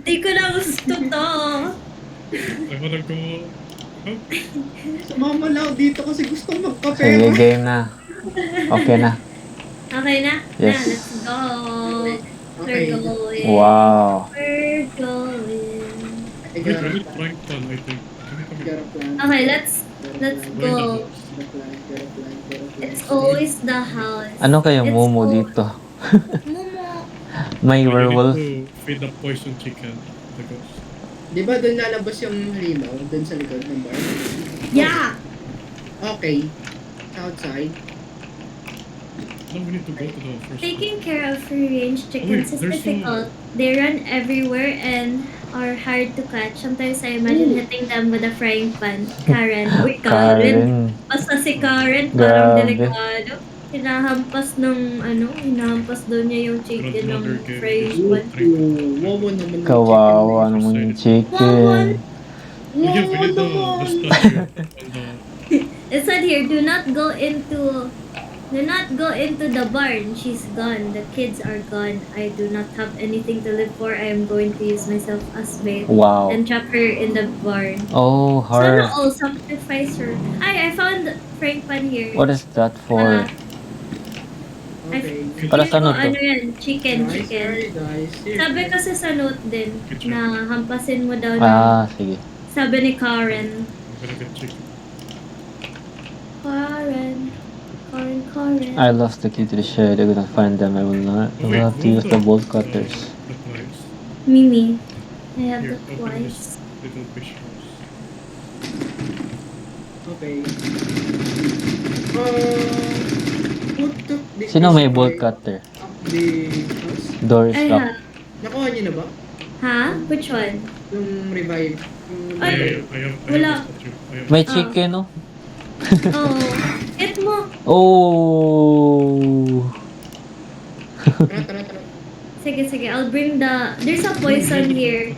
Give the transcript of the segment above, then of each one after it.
Di ko na gusto to. I wanna go. Oh, Sumama na ako dito kasi gusto Sige, magkapera. game na. Okay na. Okay na? Yes. Na, let's go. Okay. We're going. Wow. We're going. I wait, got we a need Frank Pan, I think. Can you come got here? a plan. Okay, let's Go in the go. house. Got a plan, got a plan, got a plan. It's always the house. Ano kaya It's Momo al- dito? Momo. May Oh, you werewolf. need to feed the poison chicken. The ghost. Di ba doon lalabas yung halimaw? Doon sa likod ng bar? Yeah. Okay. Outside. No, we need to go to the first Taking care of free-range chickens is there's difficult. They run everywhere and are hard to catch. Sometimes I imagine hitting them with a frying pan. Karen. Uy, Karen. Karen. Basta si Karen, parang Grabe. delikado. Hinahampas daw niya yung chicken ng Grandmother gave frying this pan. Momo naman. yung Kawawa chicken. naman yung chicken. Oh, yeah, we need the statue on the... It said here, do not go into the barn. She's gone. The kids are gone. I do not have anything to live for. I am going to use myself as bait Wow. and trap her in the barn. Oh, Sana her. all sacrifice her. I found Frank Pan here. What is that for? Okay. Para Feeling sa ko ano to? ano yan, chicken. Nice, very nice. Here. Sabi kasi sa note din, Good job. na hampasin mo daw ng, Ah, sige. sabi ni Karen. I'm gonna get chicken. Karen. I lost the key to the shed. I couldn't find them. I will not. I will have to use the bolt cutters. The knives. Mimi. I have Here, the open twice. this little fish house. Okay. Who took the Sino may fish bolt fry cutter? up the house? Door is I locked. have. Nakuha niyo na ba? Ha? Which one? Yung revive. Yung Ay. I have Wala. the statue. I have May Ah. chicken, no? Oh. Hit mo. Oh. Tara. Sige. I'll bring the... There's a poison here.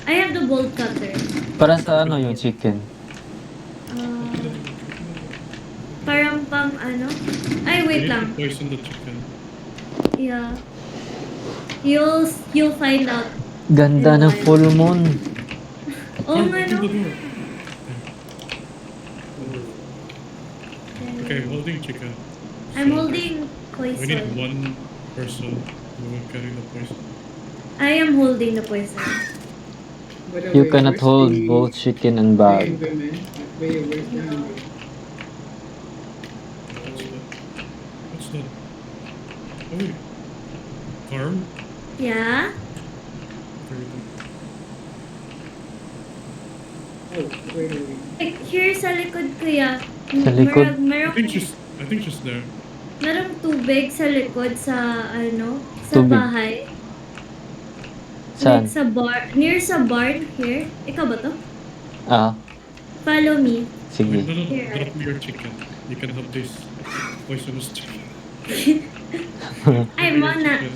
I have the bolt cutter. Para sa ano yung chicken? Parang pang ano? Ay, We wait need lang. to poison the chicken. Yeah. You'll find out. Ganda ng full moon. Oh, Open nga the no? door. Okay, I'm holding chicken. I'm So, holding We need poison. one person who will carry the poison. I am holding the poison. By the You way, cannot where's hold the- both chicken and the bag. women? Where's the women? What's that? Oh, wait. Farm? Yeah? Very good. Oh, wait. Like, here sa likod kuya. Sa likod? Merong I think she's there. merong tubig sa likod sa ano? Sa Tubig. bahay. Saan? Like sa bar. Near sa barn. Here. Ikaw ba to? Ah, Follow me. Wait, sige. no, Here. drop me your chicken. You can have this poisonous chicken. Ay, mana. Chicken.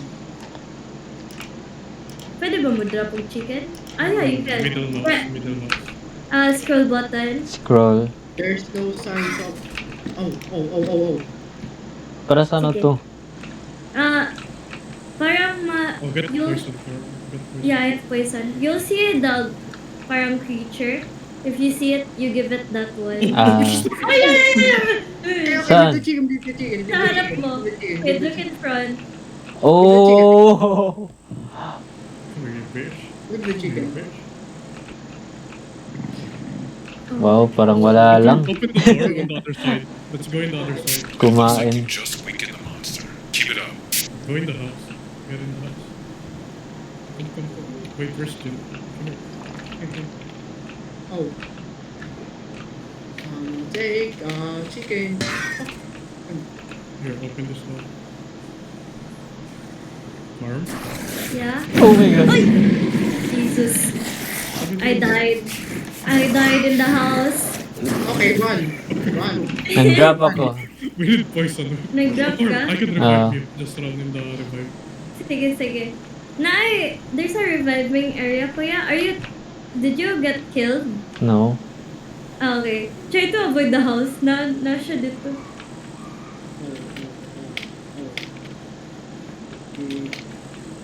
Pwede ba mo drop yung chicken? Ah, yeah, you can. Middle mouse. Scroll button. Scroll. There's no signs of... Oh. Para sa ano Sige. to? Parang Oh, get you'll- poison for get poison. Yeah, it's poison. You'll see a dog, parang creature. If you see it, you give it that one. Ah, Ay, Okay, Saan? leave the chicken. Sa harap mo. Wait, look in front. oh. Come here, you bitch. Leave the chicken. You bitch. Wow, parang wala lang. Open the door on the other side. Let's go in the other side. Kumain. Just weaken the monster. Keep it up. Go in the house. Get in the house. Come. Wait, where's Jim? Come here. Oh. Take chicken. Here, open this door. Farm? Yeah. Oh my god. Ay! Jesus. I died. I died in the house. Okay, run. Nag-drop ako. We need poison. Nag-drop Or ka? I can revive you. Just run in the revive. Sige. Nay, there's a reviving area, kuya. Did you get killed? No. Ah, okay. Try to avoid the house. Na siya dito.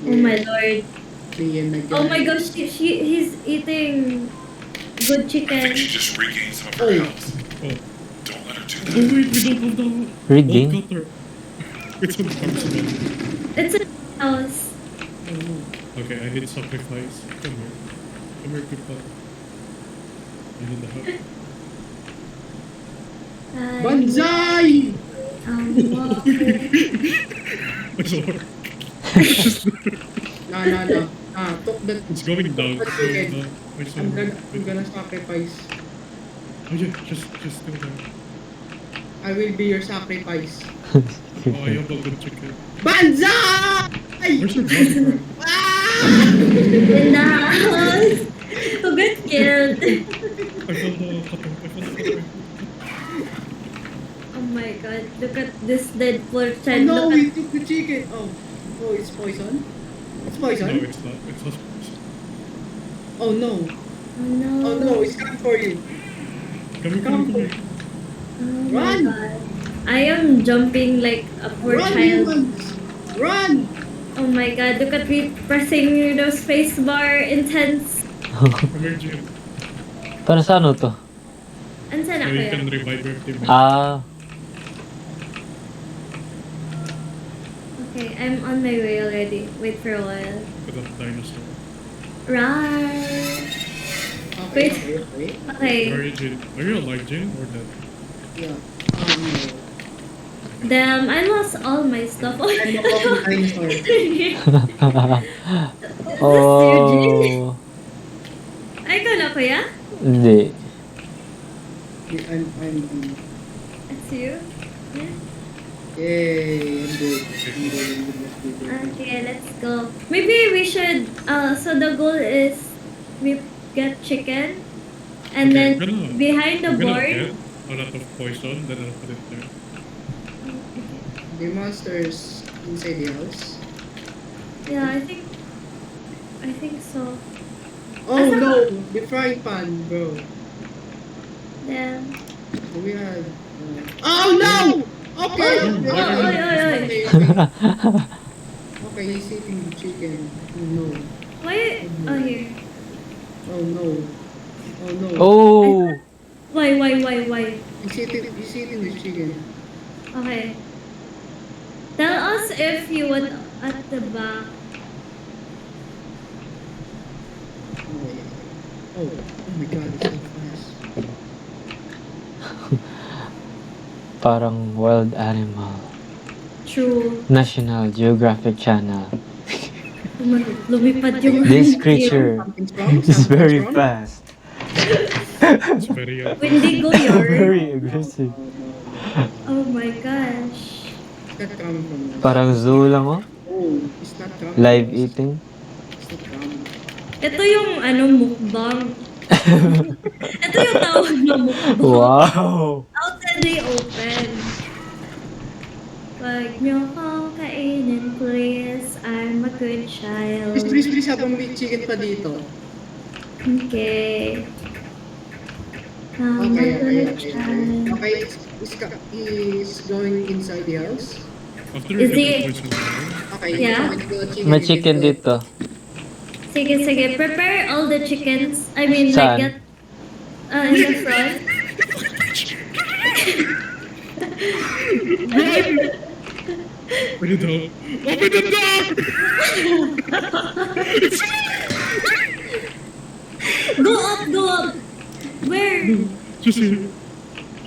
Oh my lord. Chicken na Oh my gosh, he's eating good I chicken. think she just regained some of her Oh. health. Oh. Don't let her do Oh that. wait, we don't have the Regain? bolt cutter. It's on Parksman. It's a house. Oh no. Okay, I need sacrifice. Come here. Come here, people. I need the help. Banzai! Walker. I saw her. No. Took that. It's going down. It's going down. I saw I'm her. gonna sacrifice. Oh yeah, just still there. I will be your sacrifice. Oh, I have a good chicken. Banzai! Where's your body, bro? In the house. Who got killed? I found the cutter. Oh my god, look at this dead poor Oh child. no, Look we at took the chicken. Oh, it's poison. It's No, poison. it's not. It's not. Oh no. Oh no, it's coming for you. Come here. Oh my Run! god. I am jumping like a poor Run, child. humans! Run! Oh my god, look at me pressing the space bar intense. Come here, Jim. Para sa ano to? Ansan So ako you can yan? revive your teammate. Ah, Okay, I'm on my way already. Wait for a while. For that dinosaur. Right. Okay, Wait. okay. Okay. Where are you, Jin? Are you alive, Jin, or dead? Yeah. Damn, I lost all my stuff. Oh, I'm a walking dinosaur. oh, Ay, ikaw na kuya? hindi. I'm That's you? Yeah. yay, I'm good. Okay, let's go. Maybe we should, so the goal is we get chicken and Okay, then I'm gonna- behind the I'm gonna board. get a lot of poison, then I'll put it there. The monsters inside the house. Yeah, I think so. Oh Asa no, ba? the frying pan, bro. Damn. We had. Oh no! Okay. Oy, oy, oy, oy. Okay, he's eating the chicken. Oh no. Why? Oh, here. Oh no. Oh no. Oh, Why? He's eating the chicken. Okay. Tell us if you want at the back. Oh, yeah. Oh my god, it's so fast. parang wild animal. True. National Geographic Channel. Lumipad yung This creature Something's wrong? is Something's very wrong? fast. It's very Wendigo yun. Very aggressive. Oh my gosh. It's not coming from us. Parang zoo lang oh. Oh, it's not coming. Live from us. eating. It's not coming. Ito yung mukbang. Ito yung tawag na mukbang. Wow. Out in the open. Wag niyo kong kainin, please. I'm a good child. Please, habang may chicken pa dito. Okay. I'm a good child. Okay, he's going inside the house. After Is you get he- the poison away, Okay, Yeah? May chicken dito. Sige. Prepare all the chickens. I mean, Saan? like, get in the front. open the door! Open the door! Go up. Where? Just here.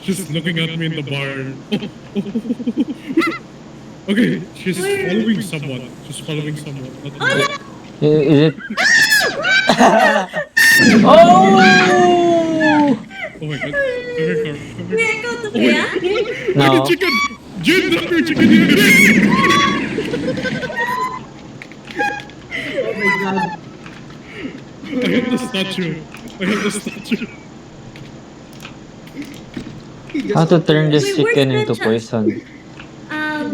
She's looking at me in the barn. Okay, she's Where? following someone. She's following someone. Not Oh no! Is it? Oh! Oh my god. Come here, Carl. Come here. Where ikaw to kuya? Look at No. chicken! Jin, drop your chicken here! Oh my god. I have the statue. He just How to turn this Wait, where's chicken the into cha- poison? Oh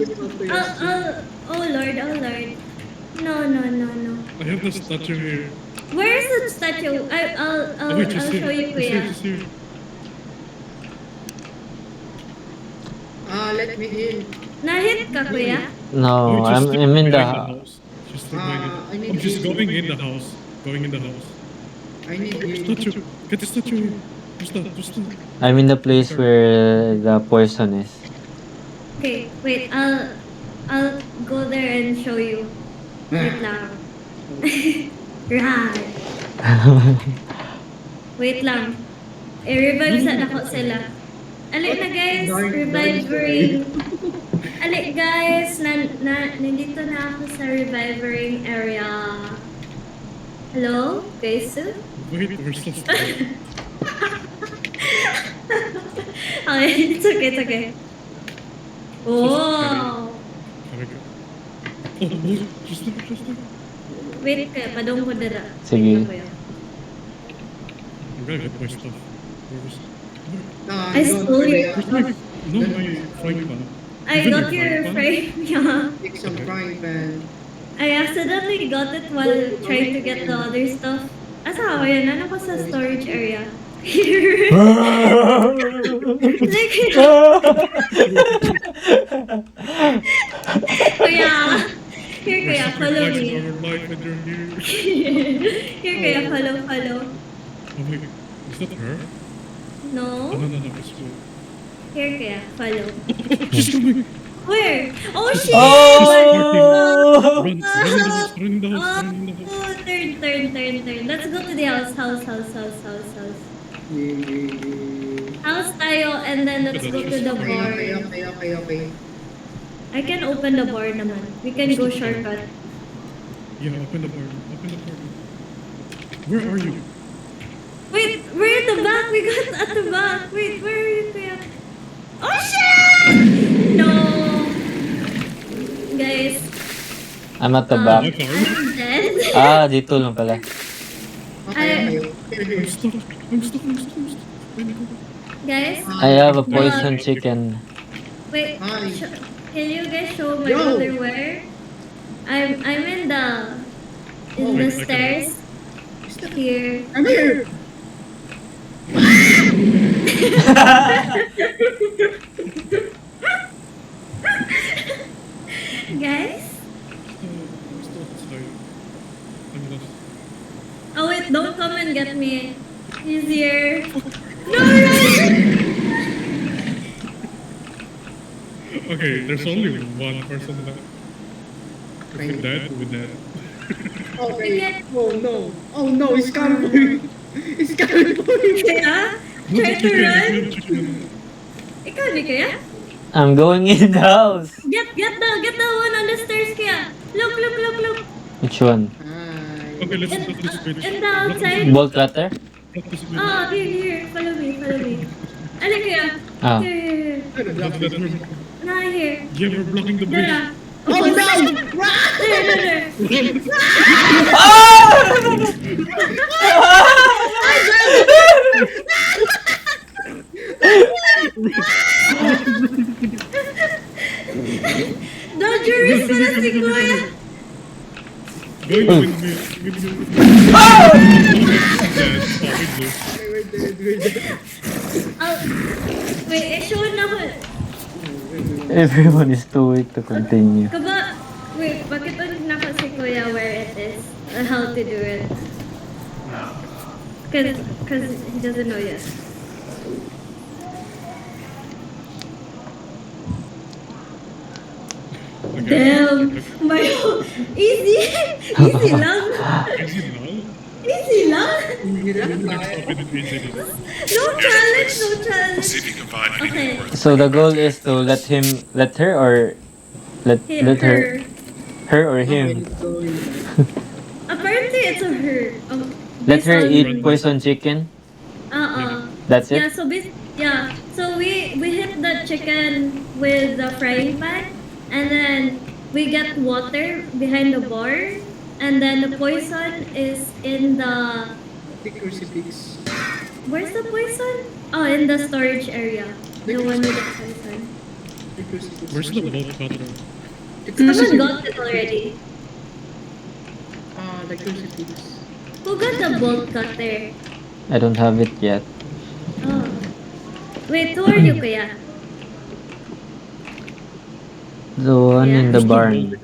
Lord. No. I have the statue here. Where is the statue? I'll Oh wait, just show you kuya. Just here. let me in. Nahit ka kuya? No, Oh, just I'm in the behind house. She's still going I in. need Oh, she's to- going in the house. Going in the house. I need you. Statue. Get the statue. Just that. Just that. I'm in the place where the poison is. Okay, wait, I'll go there and show you. Wait lang. Right. Wait lang. I-revive sa nako sila. Alik na guys, revivering. Alik guys, nandito na ako sa revivering area. Hello, guys? Wait, we're still stuck. Okay, it's okay, it's okay. Oh! There we go. Oh, just there, just there. Wait ka, padong ko dara. Sige. Wait lang ko yun. I'm gonna get my stuff. Where's... I stole your... No, my frying pan. I got your frame, yeah. Take some frying pan. I accidentally got it while trying to get the other stuff. Asa ako yan? Ano ko sa storage area? Here. Like, kuya. Here, kuya, follow me. Our life and you're here. Here, kuya, follow. Oh my, is that her? Oh, No? no, it's cool. Here, kuya, follow. She's coming! Where? Oh, shit! Oh! Run in the house, run in the house, Oh, run in the house. turn. Let's go to the house. House tayo, and then let's go to the bar. Okay. I can open the bar naman. We can go shortcut. Yeah, open the door. Where are you? Wait, we're at the back. We got at the back. Wait, where are you, kuya? Oh, shit! No. Guys, I'm at the My back. car? I'm dead. Ah, dito lang pala. Okay. I'm stuck. Guys, I have a poison chicken. wait. Hi. Can you guys show my Yo. brother where? I'm in the Oh, stairs here. I'm here. Guys? I'm still outside. I'm lost. Oh wait, don't come and get me. He's here. No, run! Okay, there's only one person left. If we're dead, we're dead. Okay. Oh no, it's coming for you. It's coming for you. Kaya? Try to run? Ikaw di kaya? I'm going in the house. Get the one on the stairs kaya. Look. Which one? Hi. Okay, let's block this bridge. In the outside. Bolt cutter? Block this bridge. Oh, here. Follow me. Ano kaya? Ah. Here. Block that room. Nah, here. Yeah, we're blocking the bridge. Dara. Oh no! There. Don't you risk pala si Kuya. Going to windmill. Oh, wait, show na ko. Everyone is too weak to continue. Wait, bakit na ko si Kuya where it is? Or how to do it? Cause he doesn't know yet. Damn! My easy! Easy lang! Easy lang! No challenge! See if you can find Okay. anything worth So the goal is to let her or let her or him. Apparently it's a her. Let her based on- eat poison chicken. That's Yeah, it. so we hit the chicken with the frying pan, and then we get water behind the bar, and then the poison is in the... The crucifix. Where's the poison? Oh, in the storage area. The one with the poison. The crucifix. Where's the bolt cutter? The Someone crucifix. got it already. The crucifix. Who got the bolt cutter? I don't have it yet. Oh. Wait, who are you, Kuya? The one Yeah. in the barn.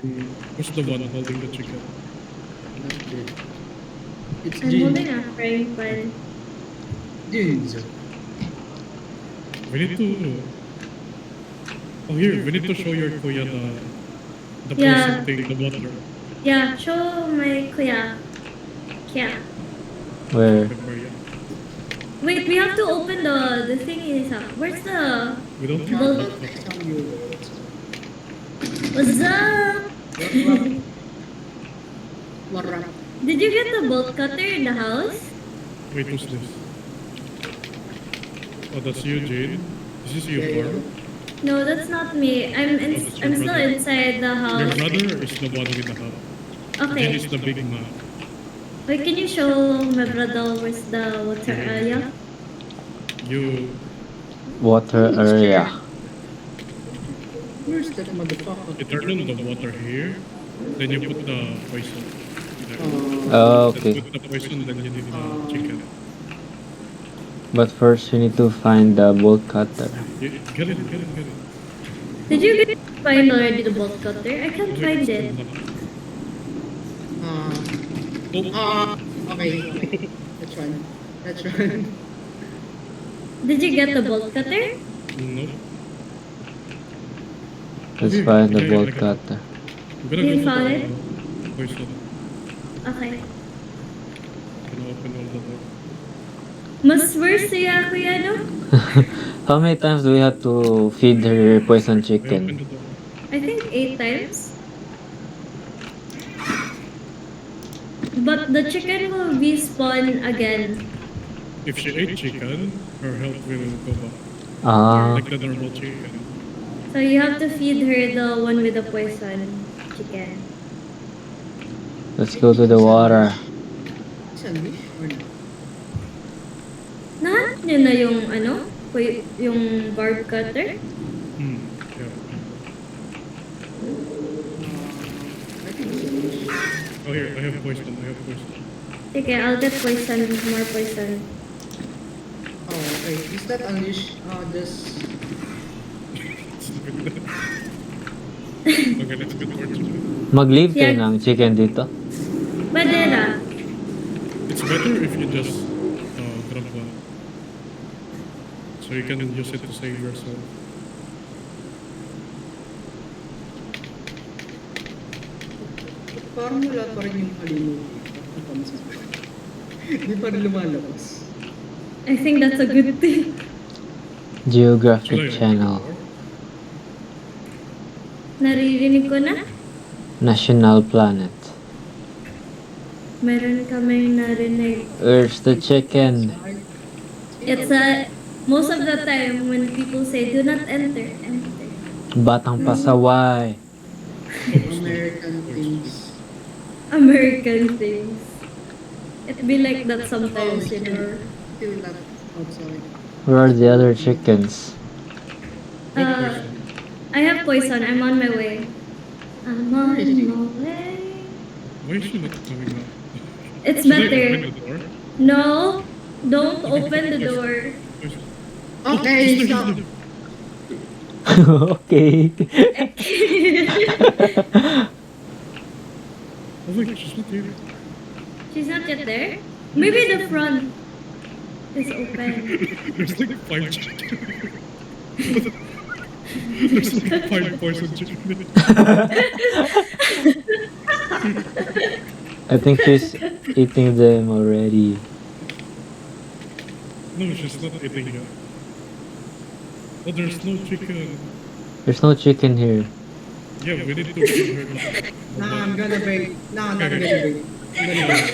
Who's the one holding the chicken? Not Jin. It's I'm Jin. holding a frying pan. Jinzo. We need to. Oh, here, we need to show your kuya the Yeah. person thing, the water. Yeah, show my kuya. Yeah. Where? With Maria. Wait, we have to open the thingy. Where's the... We don't think Well- about Next that. time you. What's up? Warap. Did you get the bolt cutter in the house? Wait, who's this? Oh, that's you, Jane. Is this you, Yeah, Barb? No, that's not me. I'm still inside the Your house. brother is the one with the house. Jane Okay. is the big man. Wait, can you show my brother where's the water area? You. Water area. Where's that motherfucker? You turn on the water here, then you put the poison. There. Oh, Then okay. put the poison, then you need the chicken. But first, we need to find the bolt cutter. Get it. Did you find already the bolt cutter? I can't find it. Okay. That's right. Did you get the bolt cutter? No. Let's Here, find the yeah, bolt I got it. cutter. I'm gonna You go found for it? the poison. Okay. Gonna open all the door. Mas worse siya, kuya, no? How many times do we have to feed her poison I open chicken? the door. I think 8 times. But the chicken will respawn again. If she ate chicken, her health will go back. Ah, Like the normal chicken. So you have to feed her the one with the poison chicken. let's go to the water. Sandwich or not? Nahanap niyo na yung ano? Yung barb cutter? Yeah. I think sandwich. Oh, here, I have poison. Okay, I'll get poison, more poison. Oh, okay. Is that unleash? This. Okay, let's get more chicken. Mag-leave kayo Yeah. ng chicken dito. Pwede na. It's better if you just grab one. So you can use it to save yourself. Parang wala pa rin yung halimuti. Hindi pa rin lumalabas. I think that's a good thing. Geographic channel. Naririnig ko na. National planet. Meron kaming narinig. Where's the chicken? It's most of the time when people say, do not enter, enter. Batang pasaway. American things. American things. It be like that sometimes, you know. Still not outside. Where are the other chickens? I have poison. I'm on my way. I'm on my way. Why is she not coming out? It's Should I open better. the door? No, don't open the door. Okay, stop. Okay. Oh wait, she's not here. She's not yet there. Maybe the front is open. There's like 5 chicken. There's like 5 poison chicken. I think she's eating them already. No, she's not eating yet. Oh, there's no chicken. There's no chicken here. Yeah, we need to feed her. Nah, I'm gonna bake. Nah, I'm not gonna bake. I'm gonna bake.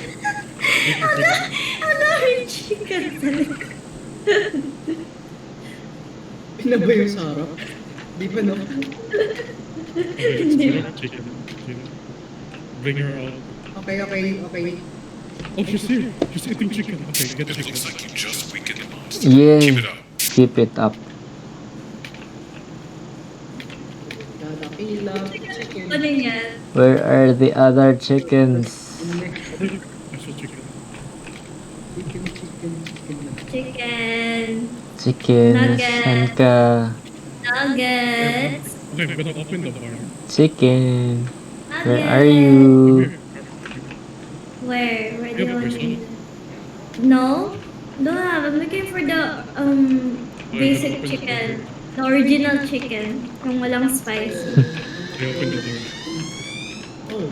Ano yung chicken talaga? Pinaba yung sarap. Di pa no? Okay, let's feed her chicken. Bring her out. Okay. Oh, she's here. She's eating chicken. Okay, get chicken. Looks like you just weakened the monster. Yay! Keep it up. Keep it up. Dadakila. Chicken. Ano yan? Where are the other chickens? Next. I saw chicken. Chicken. Chicken. Chicken. Nuggets. Saan ka? Nuggets. Okay, I'm gonna open the barn. Chicken. Where Again. are Come you? here. Where? Where do You you have a want person? me? No, don't have. I'm looking for the Okay, I'm gonna basic open the door. chicken, the original chicken, yung walang spicy. I open the door. Oh,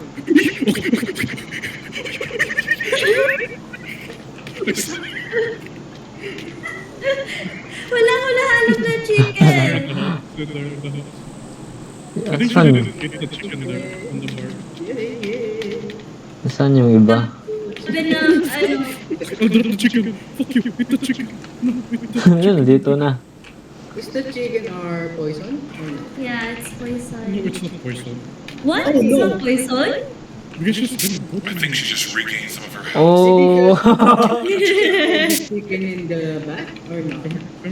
Wala ko nahanap na chicken. The house. The house. I That's think she fun. didn't eat the chicken there on the bar. yeah. Saan yung iba? Sabi na, ano, Oh, drop the chicken. Fuck you. Eat the chicken. No, eat the Yun, dito na. Is the chicken or poison? Or not? yeah, it's No, poison. it's not poison. What? Oh, It's no. not poison? Because she's been good. I think she just regained some of her health. Oh! Chicken in the back or not?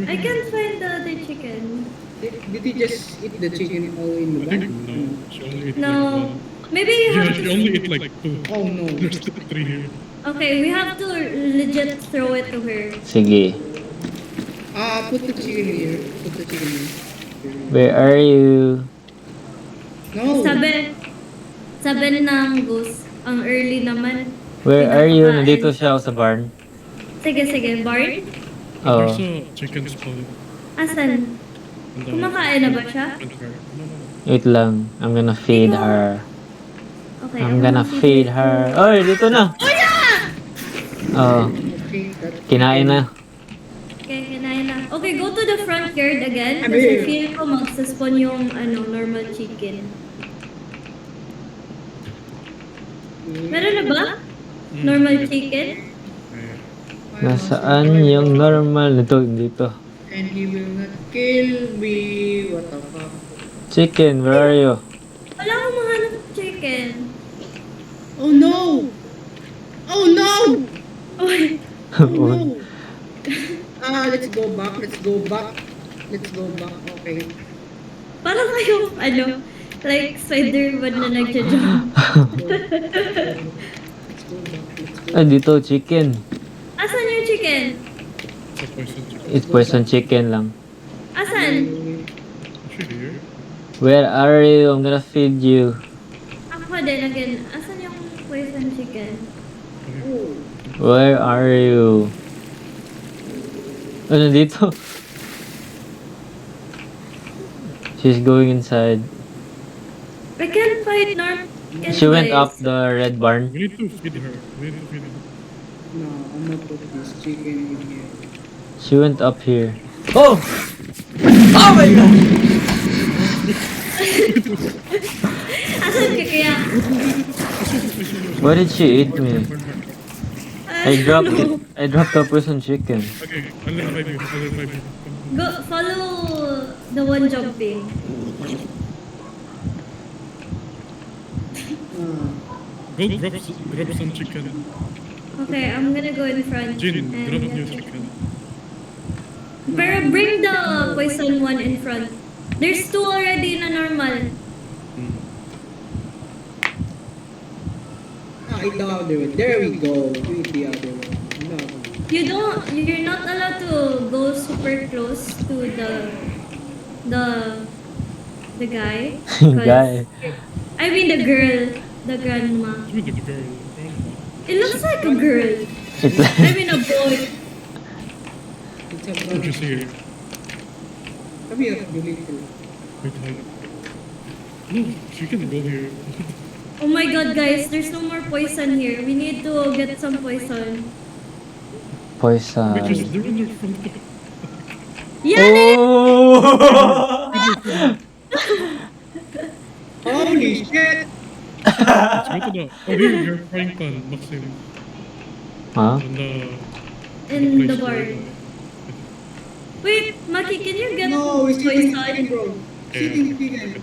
I can't find the other chicken. Did you just eat the chicken all in the I back? think no. She only ate No. like one. Maybe you Yeah, have she to... only ate like two. Oh no. There's still three here. Okay, we have to legit throw it to her. Sige. Put the chicken here. Put the chicken here. Where are you? No. Sabi ng goose, ang early naman. Where are you? Pinapakain. Nandito siya sa barn. Sige, barn? Oh. There's a chicken spawn. Asan? in the Kumakain na ba siya? front car. No, no, no. Wait lang. I'm gonna feed her. Okay, I'm gonna feed her. Oy, dito na! Oh, Okay, that kinain na. Okay, kinain na. Okay, go to the front yard again. Ano Kasi yun? feel ko magsaspawn yung normal chicken. Meron na ba? Normal chicken? Eh, Nasaan yung normal? Dito. And he will not kill me. What the fuck? Chicken, where are you? Wala akong mahanap ng chicken. Oh no! Oh no! Uy, Oh no! Let's go back. Let's go back. Let's go back. Okay. parang kayong like Spider-Man na nagja-jump. Let's go back. Let's go. Ay, dito, chicken. Asan yung chicken? it's a poison chicken. It's poison chicken lang. Asan? Is she here? Where are you? I'm gonna feed you. Ako din again. Asan yung poison chicken? Oh. Where are you? Oh, nandito. She's going inside. I can't find She went up the red barn. We need to feed her. We need to feed her. No, I'm not put this chicken in here. She went up here. Oh! Oh my god! Asan ka kaya? Why did she eat me? I dropped it. I dropped the person chicken. Okay, I'll revive you. I'll revive you. Come. Go, follow the one jumping. Go grab some chicken. Okay, I'm gonna go in front. Jin, and grab get new it. chicken. Pero bring the poison one in front. There's two already na normal. The other one. There we go. Do it the other one. No. You're not allowed to go super close to the guy. 'Cause- Guy. I mean the girl, the grandma. Give me the girl. It looks like a girl. It's I like, mean a boy. It's a Don't you see her? Come here, you little. Wait, hide. No, she can go here. Oh my god, guys, there's no more poison here. We need to get some poison. Because poison. they're in their front. Yeah! Oh! Holy shit! Let's go to the. Oh, here, your frying pan, Maxim. Huh? On the. In the place bar. where- Wait, Maki, can you get No, he's eating the chicken, poison? bro. He's eating the chicken.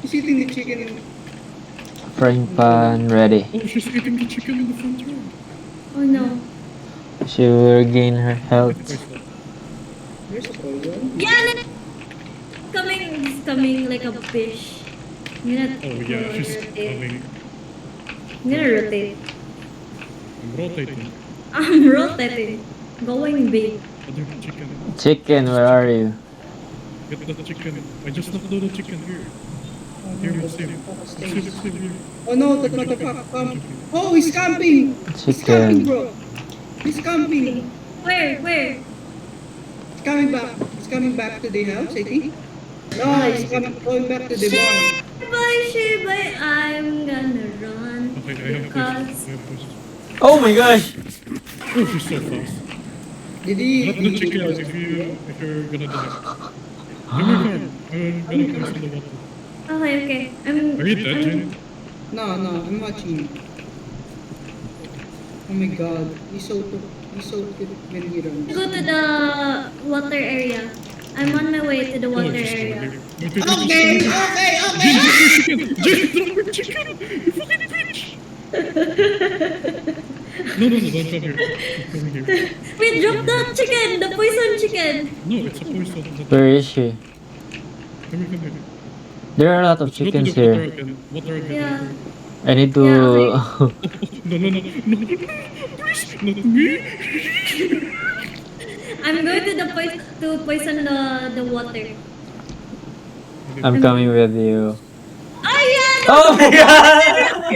He's eating the chicken. Frying pan ready. Oh, she's eating the chicken in the front row. Oh no. She will regain her health. There's a poison. Yeah! It's coming like a fish. I'm gonna Oh, yeah, she's rotate. coming. I'm gonna rotate. I'm rotating. I'm rotating. Going big. Other chicken. Chicken, where are you? Get the chicken. I just knocked down the chicken here. Here, it's safe. It's safe, it's safe here. Oh no, that motherfucker come. Oh, he's camping! He's camping, Chicken. bro! He's camping! Where? He's coming back. He's coming back to the house, I think. No, he's going back to the barn. Shiba, I'm gonna run. Okay, I have Because post. I have post. Oh my gosh! Oh, she's so fast. Did he? Not the chicken if you're gonna die. Give me a card. I'm gonna place in the water. okay. Are you dead, Jane? No, I'm watching. Oh my god, he's so cute when he runs. Go to the water area. I'm on my way to the water area. Okay! Jane, drop your chicken! You fucking bitch! No, don't come here. Come here. Wait, drop the chicken! The poison chicken! No, it's a poison. Where is she? Come here. There are a lot of Let's go to chickens the water here. again. Water again. Yeah. I need to... No. Please, not me. I'm going to poison the water. I'm coming with you. Oh yeah! Oh my god!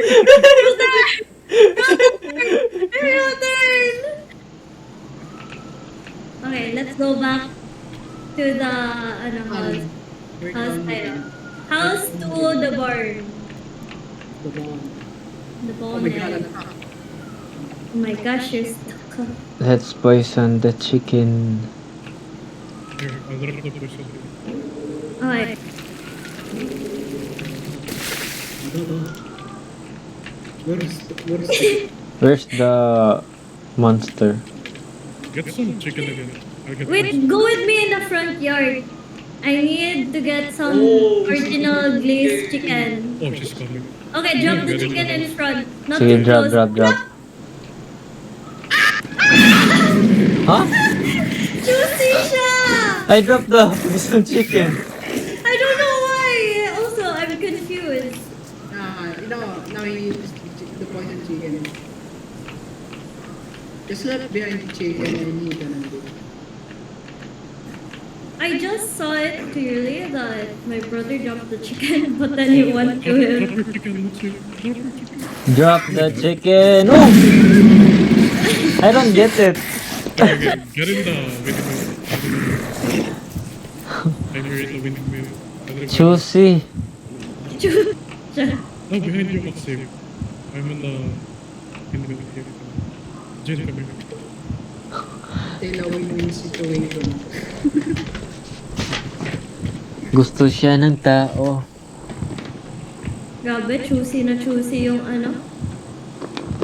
Your turn! Okay, let's go back to the house. House tayo. House to the barn. The barn. The Oh my god, bonnet. Oh my gosh, you're stuck. Let's poison the chicken. Here, I'll drop the poison. Okay. Where is Where's the monster? Get some chicken again. I'll get Wait, go with me in the front yard. I need to get some original glazed chicken. Oh, she's coming. Okay, drop the chicken in front. Not Sige, too drop. close. Huh? Juicy siya! I dropped the poison chicken. I don't know why. Also, I'm confused. now he used the poison chicken. Just left behind the chicken and he gonna do. I just saw it clearly that my brother dropped the chicken, but then he went to Drop him. your chicken, let's see. Drop your chicken. Drop the chicken. Oh! I don't get it. Okay, get in the windmill. I hear it, the windmill. Juicy. No, behind you, not safe. I'm in the windmill here. Jane, come here. Still a win-win situation. Gusto siya ng tao. Grabe, choosy na choosy yung ano.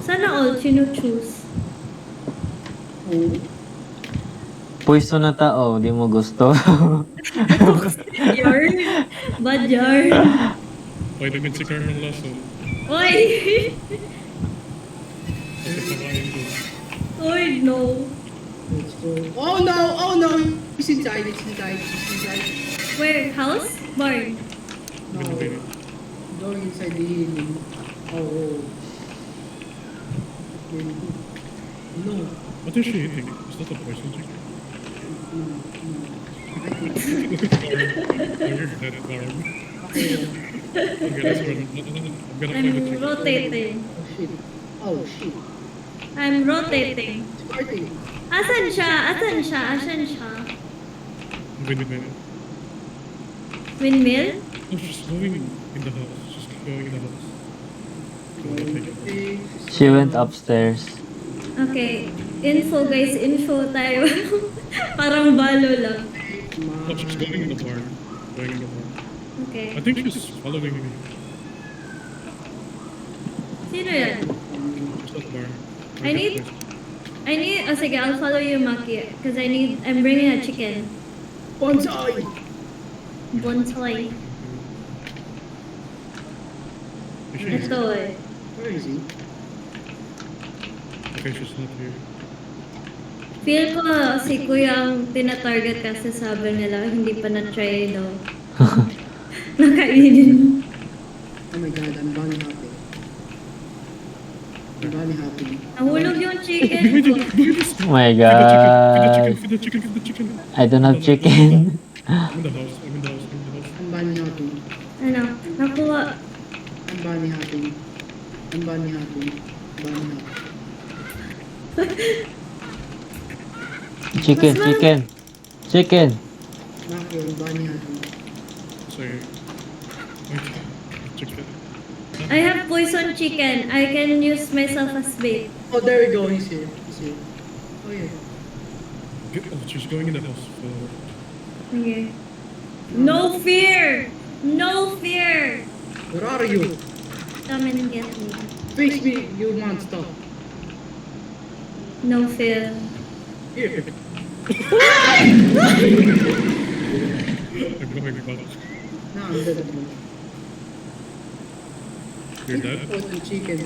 Sana all chinu-choose. Oh. Poison na tao, di mo gusto. Yarn. Bad yarn. Pwede din si Carmen Lasso. Oy! Kasi pakain ko. Oy, no. Let's go. Oh no! He's inside. Where? House? Barn? No. Going inside the healing. Oh. No. What is she eating? Is that a poison chicken? Look at Carmen. Oh, you're dead, Carmen. Okay, let's run. I'm gonna find the I'm chicken. rotating. Oh shit. I'm rotating. Starting. Asan siya? Windmill. Windmill? Oh, she's going in the house. She's going in the house. Go ahead, take it. She went upstairs. Okay. Info guys, info tayo. Parang balo lang. Oh, she's going in the barn. Going in the barn. Okay. I think she's following me. Sino yan? It's not barn. I need, oh sige, I'll follow you, Maki. Because I'm bringing a chicken. Bonsai! Bonsai. Is she here? Ito eh. Where is he? Okay, she's not here. Feel ko si Kuya ang tina-target kasi sabi nila hindi pa na-try daw. Nakainin. Oh my god, I'm running out there. I'm running bunny hopping. Nahulog yung chicken ko. Oh my Feed god. the chicken, feed the chicken. I don't have chicken. I'm in the house, I'm in the house, I'm in the house. Ang bunny hopping. Ano? Nakuha. Ang bunny hopping. Ang bunny hopping. Bunny hopping. Chicken, chicken. Chicken. Maki, ang bunny hopping. Sorry. Wait, chicken. I have poison chicken. I can use myself as bait. Oh, there we go. He's here. He's here. Oh, yeah. Oh, she's going in the house. Okay. No fear! No fear! Where are you? Come and get me. Face me, you monster. No fear. Here. I'm going back. No, I'm dead. You're dead? Poison chicken.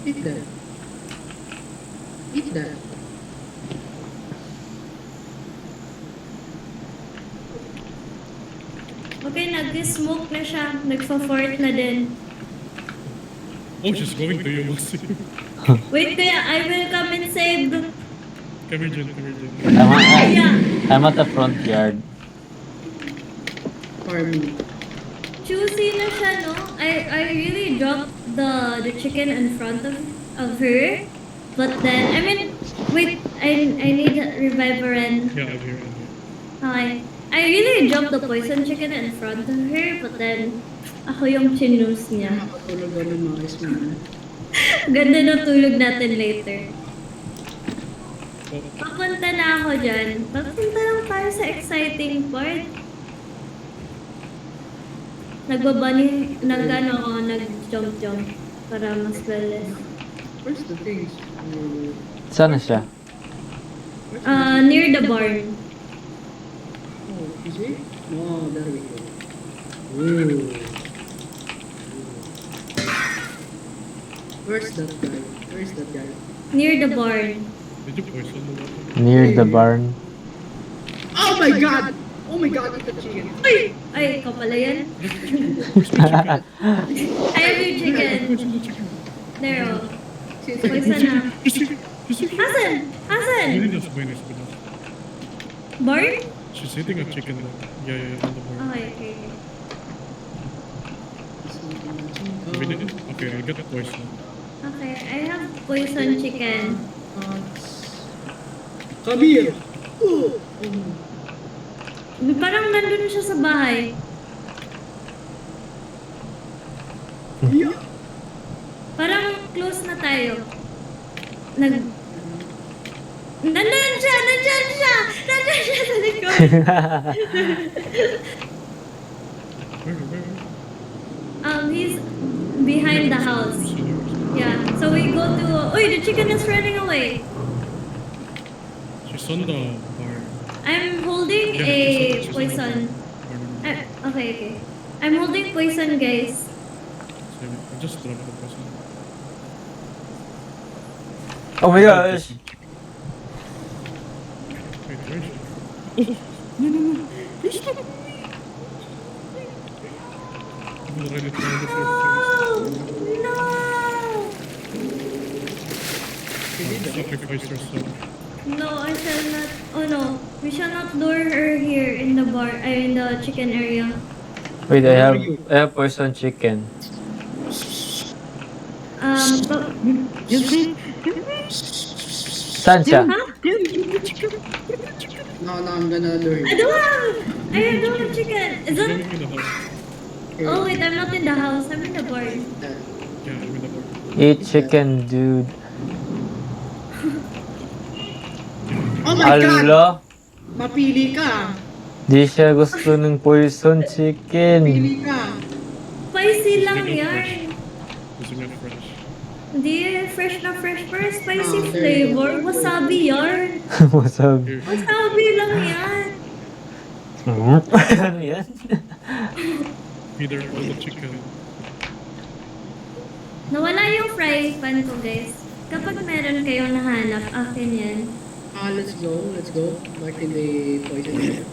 Eat that. Eat that. Okay, nag-smoke na siya. Nagpa-fort na din. Oh, she's going to you, Maxi. Wait, kaya I will come and save. Come here, Jen, come here, Jen. Yeah. I'm at the front yard. Farming. Choosy na siya, no? I really dropped the chicken in front of her. But then, I mean, wait, I need a reviver and... Yeah, I'm here, I'm here. Okay. I really dropped the poison chicken in front of her, but then, ako yung chinus niya. Makatulog ba ng mga isman? Ganda ng tulog natin later. Oh, Papunta na ako dyan. Papunta lang tayo sa exciting part. Nag-ano ako, nag-jump para mas bilis. Where's the things? Sana siya? Near the barn. Oh, is it? Oh, there we go. Ooh. Where's that guy? Where's that guy? Near the barn. did you poison the water? Near the barn. Oh my god! Oh my god, it's a chicken. Ay! Ay, ikaw pala yan. Where's my chicken? I have your chicken. Poison the chicken. There, oh. Since Poison na. There's chicken! There's chicken! Asan? Asan? Buenas, buenas, buenas. Barn? She's hitting a chicken though. Yeah, on the board. Okay. We did it? Okay, I got poison. Okay, I have poison chicken. Come here! Oh! Parang nandun siya sa bahay. Yeah. Parang close na tayo. Nandun siya! Nandyan siya sa likod. Where? He's behind the house. Yeah, so we go to... Uy, the chicken is running away. She's on the bar. I'm holding Yeah, a she's on the poison. bar. Okay. I'm holding poison, guys. So, I just dropped the poison. Oh my gosh! Wait, where is she? No. Please stop! I'm already trying to No! sacrifice yourself. No, I shall not. Oh no, we shall not lure her here in the bar, in the chicken area. Wait, I have poison chicken. But, Saan siya? huh? No, I'm gonna lure I you. don't have chicken. Is Going that? in the house. Here. Oh wait, I'm not in the house. I'm in the barn. That. Yeah, I'm in the bar. Eat chicken, dude. Oh my god! Ala! Mapili ka! Di siya gusto ng poison chicken. Mapili ka! Spicy lang yan. Using it fresh. Hindi fresh na fresh, pero spicy Ah, there you flavor. Wasabi yan. Wasabi. Here. Wasabi lang yan. Ano yan? Either all the chicken. Nawala yung fry pan ko, guys. Kapag meron kayong nahanap, akin yan. Let's go. Back in the poison area.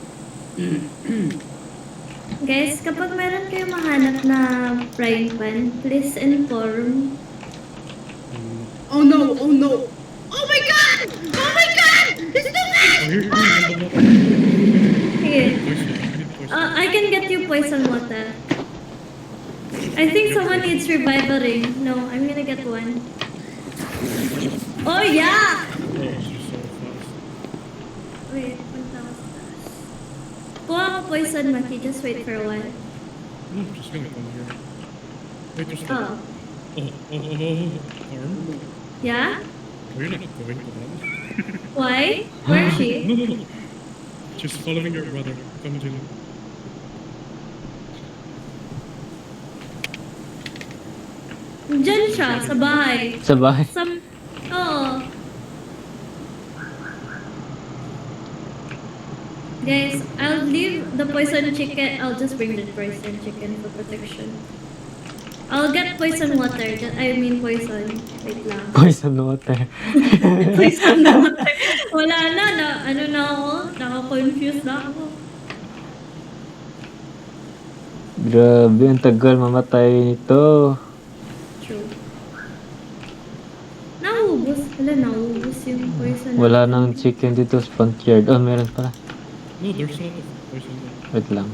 Guys, kapag meron kayong mahanap na frying pan, please inform. Oh no, oh no. Oh my god! Oh my god! It's the Oh, here, on the water. Here. Poison. I need poison. I can get you poison water. I think someone needs reviving. No, I'm gonna get one. Oh yeah! Oh, she's so fast. Wait, 1,000. Kuha ko poison, Maki. Just wait for a while. No, she's gonna come here. Wait, there's no. Oh. Arm? Yeah? Oh, you're not going to run. Why? Where is No, she? no, no. She's following your brother. Come, Jin. Diyan siya, sa bahay. Sa bahay. Oh. Guys, I'll leave the poison chicken. I'll just bring the poison chicken for protection. I'll get poison water. I mean poison. Wait lang. Poison water. Poison water. Wala na. Ano na ako? Naka-confused na ako. Grabe, ang tagal mamatay nito. True. Naubos. Naubos yung poison. Wala nang chicken dito sa front yard. Oh, meron pala. No, there's a lot of poison there. Wait lang.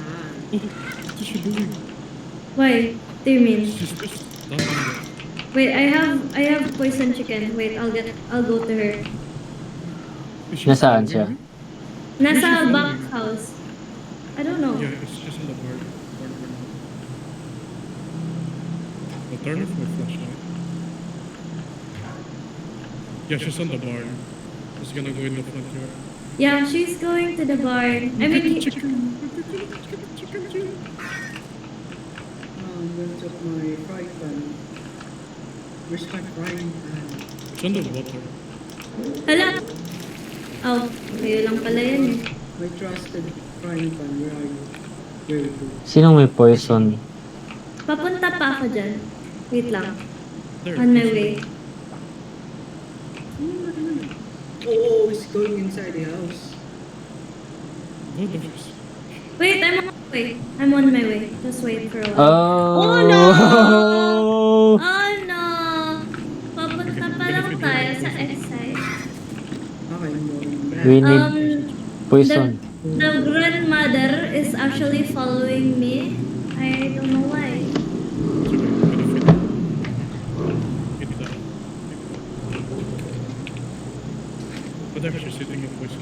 Oh, what's she doing? Why? What do you mean? She's just down there. Wait, I have poison chicken. Wait, I'll go to her. Is she Nasaan following siya? me? Nasa back house. I don't know. Yeah, it's just in the barn. I'll turn off my flashlight. Yeah, she's on the barn. She's gonna go in the front yard. Yeah, she's going to the barn. I mean, Chicken. Oh, I'm gonna take my frying pan. Where's my frying pan? It's on the water. hala. Oh, kayo lang pala yan eh. My trusted frying pan, where are you? Very good. Sinong may poison? Papunta pa ako dyan. Wait lang. There. On my way. Oh, it's going inside the house. Both of us. Wait, I'm on my way. I'm on my way. Just wait for a while. Oh! Oh, no! Oh no! Papunta pa lang tayo sa exile. Okay, I'm going back. We need poison. The grandmother is actually following me. I don't know why. It's okay, I'm gonna feed her. Feed that. Whatever, she's sitting in poison.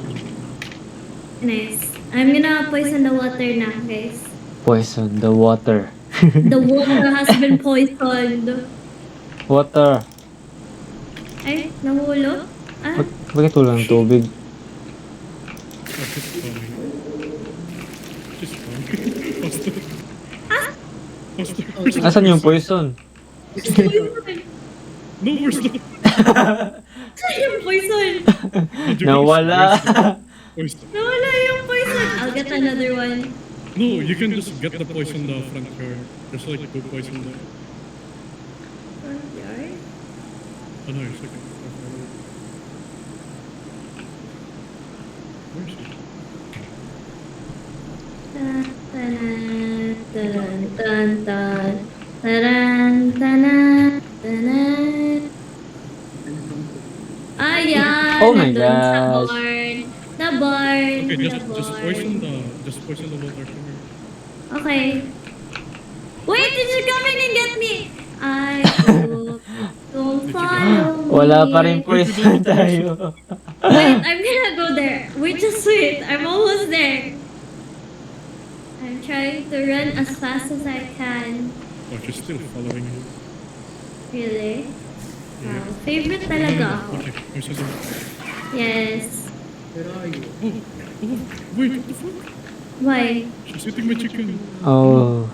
Nice. I'm gonna poison the water na, guys. Poison the water. The water has been poisoned. Water. Ay, nahulog? Ah, Bakit walang tubig? Oh, she's coming. She's coming. Faster. Faster. Asan yung poison? poison! No, where's the... Saan yung poison? Nawala. Poison. Nawala yung poison. I'll get another one. No, you can just get the poison the front yard. There's like 2 poison there. Front yard? Oh no, you're second. Where is she? Tan, tanan, tanan, tan, tan. Taran, tanan, tanan. Ayan! Oh my nandun sa gosh. barn. The barn. Okay, The just barn. poison the water from here. Okay. Wait, did you come in and get me? I hope don't follow me. Wala pa rin poison tayo. Wait, I'm gonna go there. Wait, just wait. I'm almost there. I'm trying to run as fast as I can. Oh, she's still following you. Really? Yeah. Wow. Favorite talaga ako. Okay, poison the water. Yes. Where are you? Oh, wait, what the fuck? Why? She's eating my chicken. Oh.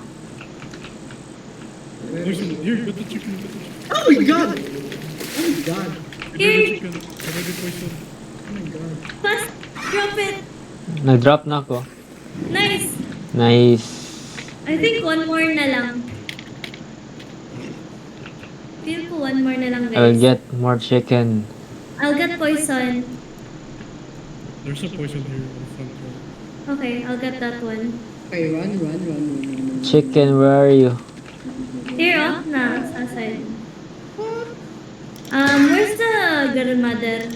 Where are Poison, you? here, get the chicken, get the chicken. Oh my god! Oh my god! Get the Here. chicken. Already poison. Oh my god. Fast! Drop it! Nag-drop na ako. Nice! Nice. I think one more na lang. Feel ko one more na lang, I'll guys. get more chicken. I'll get poison. There's a poison here in front yard. Okay, I'll get that one. Okay, run. Chicken, where are you? Here, oh, na, sa side. grandmother.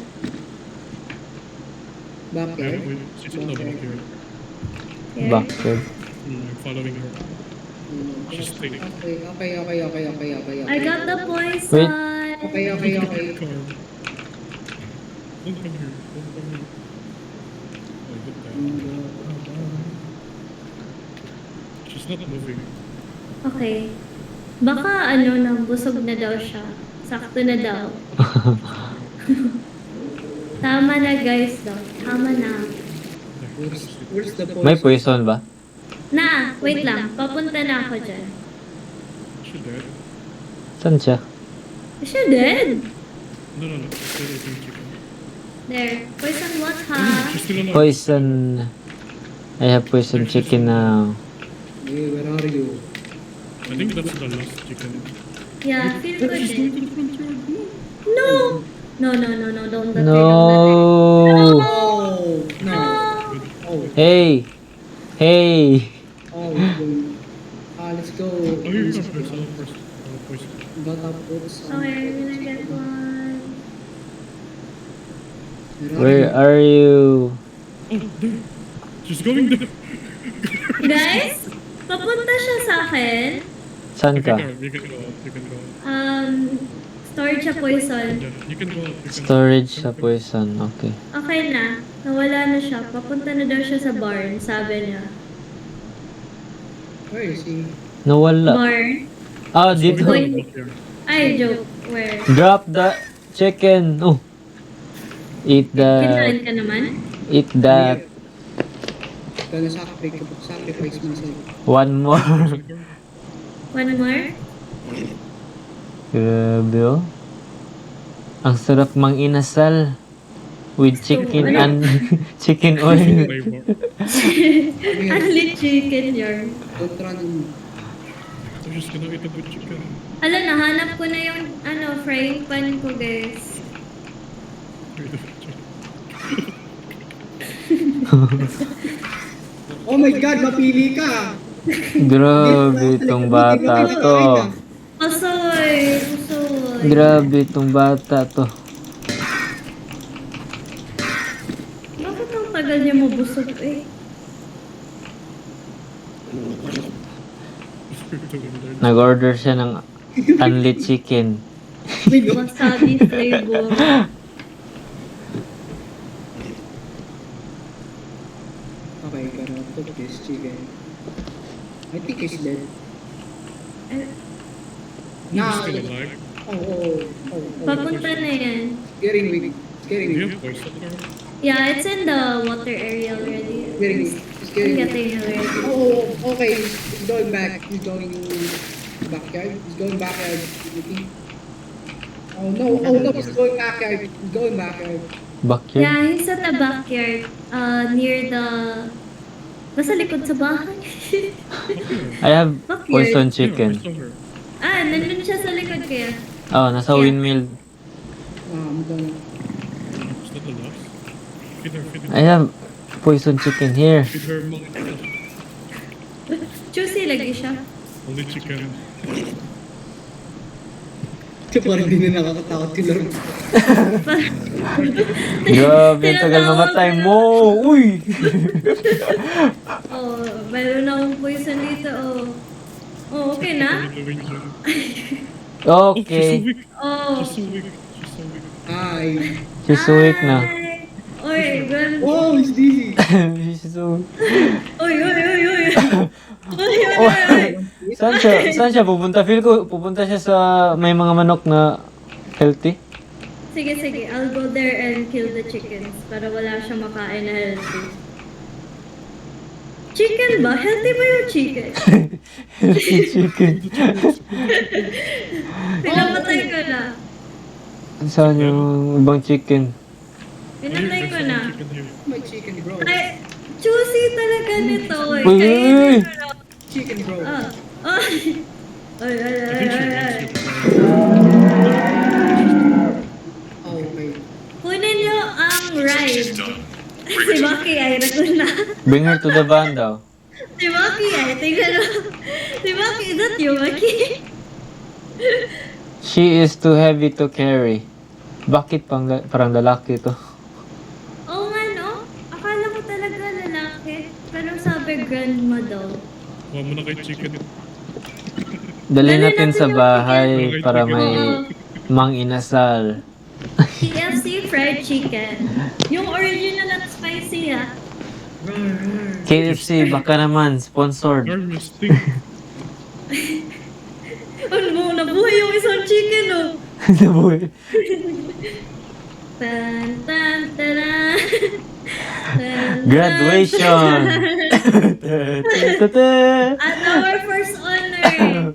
Backyard. Wait, she's in the backyard. Here. Backyard. I'm following her. She's staying. Okay. I got the poison. Okay. Car. Don't come here. Don't come here. Oh, good time. She's not moving. Okay. Baka ano na, busog na daw siya. Sakto na daw. Tama na guys daw. Tama na. Where's the poison? May poison ba? Na, wait lang. Papunta na ako dyan. She dead? Saan siya? Is she dead? No. She's still eating chicken. There. Poison what ha? She's still alive. Poison. I have poison chicken now. Hey, where are you? I think that's the last chicken. Yeah, feel Oh, good she's going eh. to the front yard. No! No, don't that way, No. Oh, no. Oh, Hey. Hey. oh, let's go. Oh, here comes first. Poison. Gotta put some. Okay, I'm gonna get one. Where are you? Oh, there. She's going there. Guys, papunta siya sa akin. Saan ka? You can go out. You can go out. Storage siya poison. Yeah, you can go out. You can Storage sa poison. Okay. Okay na. Nawala na siya. Papunta na daw siya sa barn, sabi niya. Where is he? Nawala. Barn? Ah, dito. Wait. Ay, joke. Where? Drop the chicken. Oh. Eat Kinain that. ka naman? Eat that. Gonna sacrifice myself. One more. One more? Grabe oh. Ang sarap mang inasal. With chicken and chicken oil. flavor. Only chicken yarn. Don't run. I'm just gonna eat a good chicken. Ala, nahanap ko na yung frying pan ko, guys. Oh my God, mapili ka. Grabe itong bata to. Pasoy! Grabe itong bata to. Bakit ang tagal niya mabusog eh? Nag-order siya ng unlit chicken. Wasabi flavor. Okay, gotta put this chicken. I think he's dead. Eh, You're still alive. Oh. Papunta na yan. Getting weak. It's getting Do you weak. have poison there? Yeah, it's in the water area already. Getting weak. It's I'm getting weak. getting already. Oh, okay. He's going back. He's going backyard. He's going backyard. Looking. Oh no, he's going backyard. He's going backyard. Backyard? Yeah, he's at the backyard. Near the... Basta likod sa bahay. I have Backyard. poison Yeah, I chicken. saw her. Nandun siya sa likod kaya. Oh, nasa windmill. I'm gonna. Is that the last? Feed her. I have poison chicken here. Feed her milk. Juicy lagi siya. Only chicken. Ito parang hindi na nakakatakot si Lord. Grabe, ang tagal mamatay mo. Uy! Oh, meron akong poison dito. Oh, okay na? Oh, she's so Okay. weak. Oh. She's so weak. She's so weak. Ay. She's weak na. Ay. Oy, girl. Oh, it's dizzy. She's so... Oy. Oh, saan siya pupunta? Feel ko pupunta siya sa may mga manok na healthy. Sige. I'll go there and kill the chickens para wala siyang makain na healthy. Chicken ba? Healthy ba yung chicken? Healthy chicken. Pinamatay ko na. Saan yung ibang chicken? Pinatay ko na. Chicken here. My chicken, bro. Ay, juicy talaga nito. Uy. Kainin ko na. Chicken, bro. Ay. I think she wants to. Oh, okay. Kunin niyo ang ride. Si Maki ay nagun na. Bring her to the van daw. Si Maki ay, tingnan mo. Si Maki, is that you, Maki? She is too heavy to carry. Bakit parang lalaki to? Oo nga, no? Akala ko talaga lalaki. Pero sabi grandma daw. Kuha mo na kay chicken. Dali Dali natin sa natin yung bahay chicken. para may Oo. mang inasal. KFC fried chicken. Yung original at spicy, ha? KFC, baka naman, sponsored. Garmus, think. Ano mo, nabuhay yung isang chicken, oh. Nabuhay. Tan, tan, taran. Tan, Graduation! At our first honor.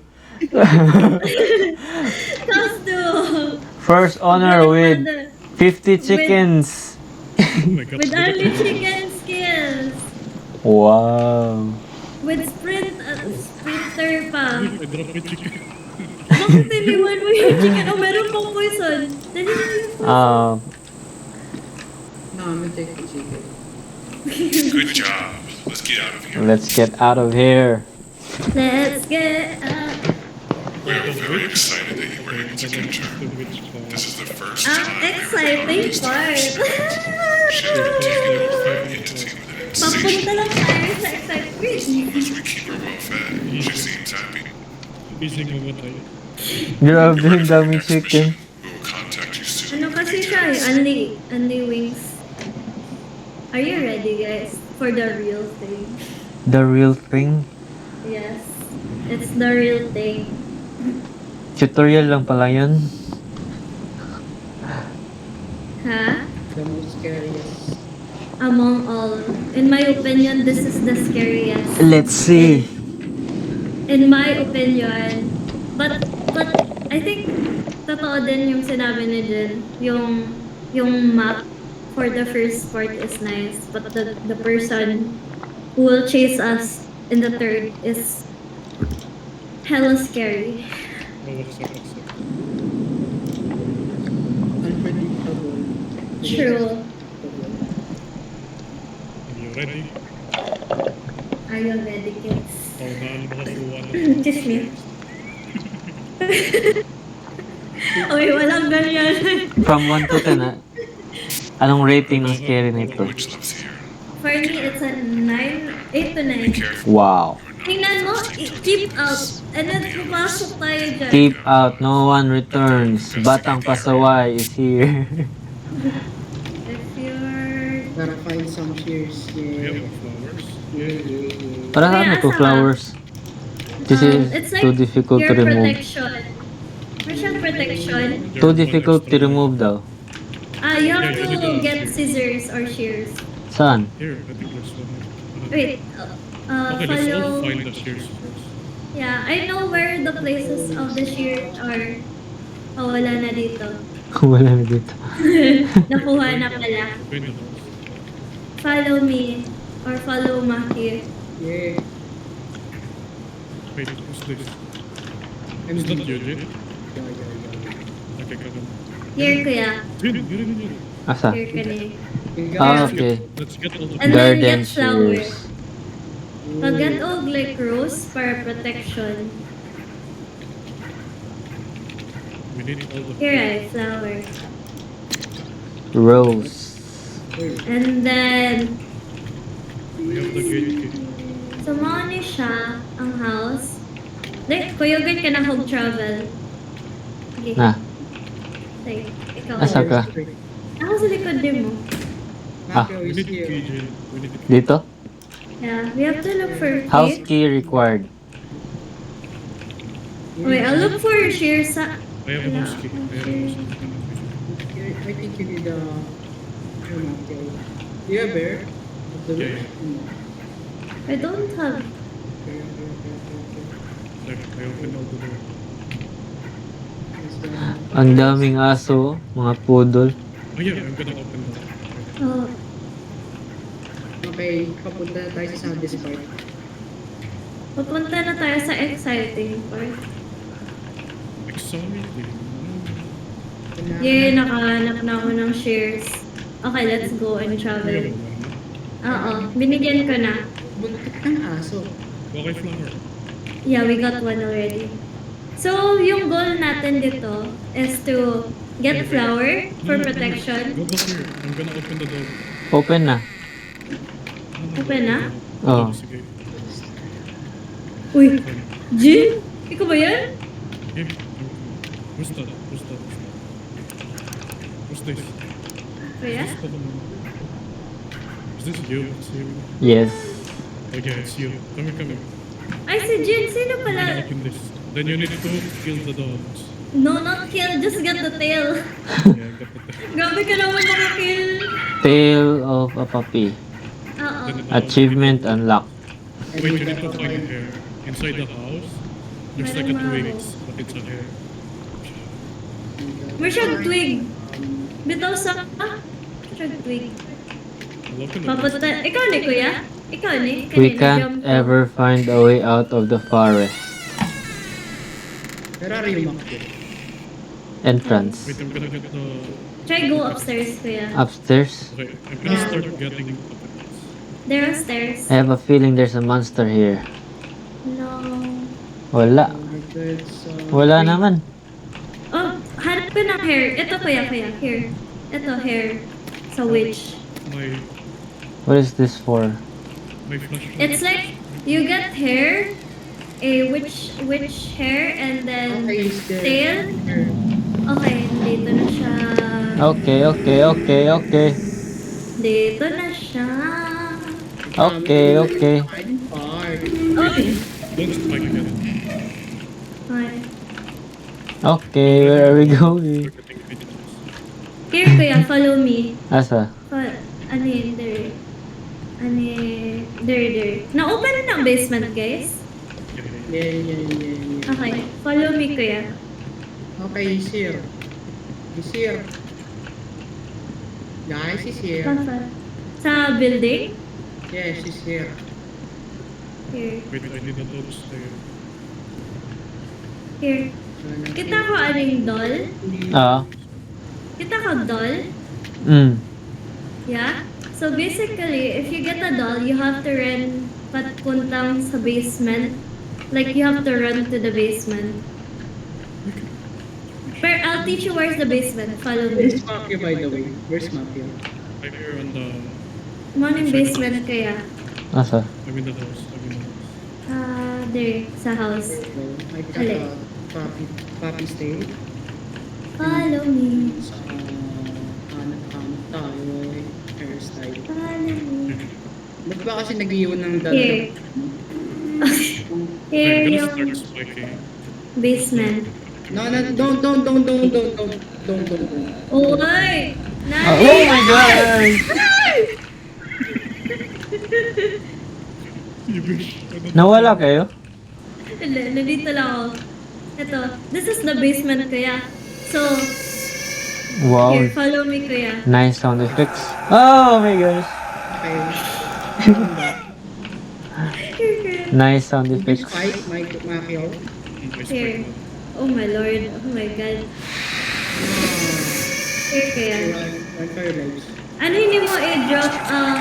Costume. First honor with 50 chickens. Oh my god. With only chicken skills. Wow. With sprinter pa. I dropped my chicken. Bakit iniwan mo yung chicken? Oh, meron pang poison. Dali na yung poison. No, I'm gonna take the chicken. Good job. Let's get out of here. Let's get out of here. Let's get up. We are very excited that you were able to capture. The witch flower. This is the first Ang time exciting part. she's been taken over by an entity with an insatiable Papunta lang tayo sa excitement. as we keep her well fed. She seems happy. Busy mamatay. Grabe, ang daming chicken. We will contact you soon. Ano kasi siya eh? Only wings. Are you ready, guys? For the real thing. The real thing. Yes. It's the real thing. Tutorial lang pala yun. Ha? The most scariest. Among all. In my opinion, this is the scariest. Let's see. In my opinion. But I think totoo din yung sinabi ni Jen. Yung map for the first part is nice. But the person who will chase us in the third is hella scary. Oh, what's up? Unpredictable. True. Are you ready? Are you ready, kids? Oh, nakakuha na. Kiss me. Uy, walang ganyan. From 1 to 10, anong rating ng scary nito? Witch lives here. For me, it's a 9, 8 to 9. Careful. Wow. Tingnan mo, keep out. And then, pumasok tayo dyan. Keep out, no one returns. Batang pasaway is here. If you're... Gotta find some shears. Yeah, Yeah. flowers. Yeah. Parang Kaya ano to, asa ka? flowers. This is it's like too difficult to your remove. protection. Or siyang protection. Too difficult to remove daw. You have to get scissors or shears. Saan? Here, I think there's one. Wait, Okay, let's all follow... find the shears first. Yeah, I know where the places of the shears are. Oh, wala na dito. Wala na dito. Nakuha na pala. Find the house. Follow me. Or follow Maki. Yeah. Wait, who's this? I'm Is that you, Jin? Yeah. Okay, come on. Here, kuya. Jin, Jin. Asa? Here ka na eh. You Ah, got okay. Let's get all the And then Garden get flowers. shears. Pag-get og like rose para protection. We need all the Here ay, flower. Rose. And then, We have the gate key. sumama ni siya ang house. Like, kuyogin ka na hog travel. Okay. Na, Like, ikaw. asa ka? Ako sa likod din mo. Macro We is need the key, here. Jin. We need the key. Dito? Yeah, we have to look for House key. key required. Wait, I'll look for shears sa... I have a house key. I have a house key. I think you need a... Okay. Do you have bear? Of the Yeah, roof? I don't have... Okay. Like, I open all the door. Ang daming aso, mga poodle. Oh yeah, I'm gonna open the door. Oh, Okay, papunta na tayo sa saddest part. papunta na tayo sa exciting part. Exciting. Yay, nakahanap na ako ng shears. Okay, let's go and travel. Oo, binigyan ko na. Buntik ng aso. Okay, flower. Yeah, we got one already. So, yung goal natin dito is to get flour for Go protection. back here. I'm gonna open the door. Open na. Open na? Oh. Sige. Uy, Jin? Ikaw ba yan? Here. Who's that? Who's this? Kuya? Is this you? It's you. Yes. Okay, it's you. Come here. Ay, si Jin. Sino I'm gonna pala? open this. Then you need to kill the dogs. No, not kill. Just get the tail. Yeah, got the Grabe ka naman makakill. Tale of a puppy. Oo. Achievement unlocked. Wait, you need to find hair. Inside the house, there's like a twigs, but it's a hair. May siyang twig. Bitaw sa... Siyang twig. I'll open the door. Papunta... Ikaw ni, kuya? Ikaw ni? We Kanina, can't jump ko. ever find a way out of the forest. Where are you, Mac? Entrance. Wait, I'm gonna get the... Try go upstairs, kuya. Upstairs. Okay, I'm gonna start getting puppets. There are stairs. I have a feeling there's a monster here. No. Wala. Wala naman. Oh, hanap ko ng hair. Ito, kuya. Here. Ito, hair. Sa witch. My What is this for? flashlight. It's like, you get hair, a witch hair, and then Okay, is there... tail. Okay, dito na siya. Okay. Dito na siya. Okay. I'm hard. Okay. Don't spike again. Okay. Okay, where are we going? We're getting vigilance. Here, kuya, follow me. Asa? Ano yun, there. Ano yun, there. Na-open na ng basement, guys. Yeah. Okay, follow me, kuya. Okay, he's here. Guys, he's here. Saan? Sa building? Yes, he's here. Here. Wait, I need a dog stay. Here. Kita ko aling doll? Ah. Kita ko doll? Yeah? So basically, if you get a doll, you have to run patpuntang sa basement. Like, you have to run to the basement. But I'll teach you where's the basement. Follow me. Where's Matthew, by the way? Where's Matthew? I'm here on the... Morning basement kaya. Asa? I'm in the house. There, sa house. I got Hali. a puppy stay. Follow me. Sa hanap tayo, hairstyle. Follow me. Ba't ba kasi nag-iwan ng Here. dalawa? Here I'm gonna yung start spiking. basement. No, don't. Oy! Oh my god! You wish. Nawala kayo? Hindi, nandito lang ako. Ito, this is the basement, kuya. So, Wow. here, follow me, kuya. Nice sound effects. Oh my gosh. Okay. Here, kuya. Nice sound This effects. fight, Macchio. Here. Oh my lord. Oh my god. Here, kuya. Run for your lives. Ano hindi mo i-drop ang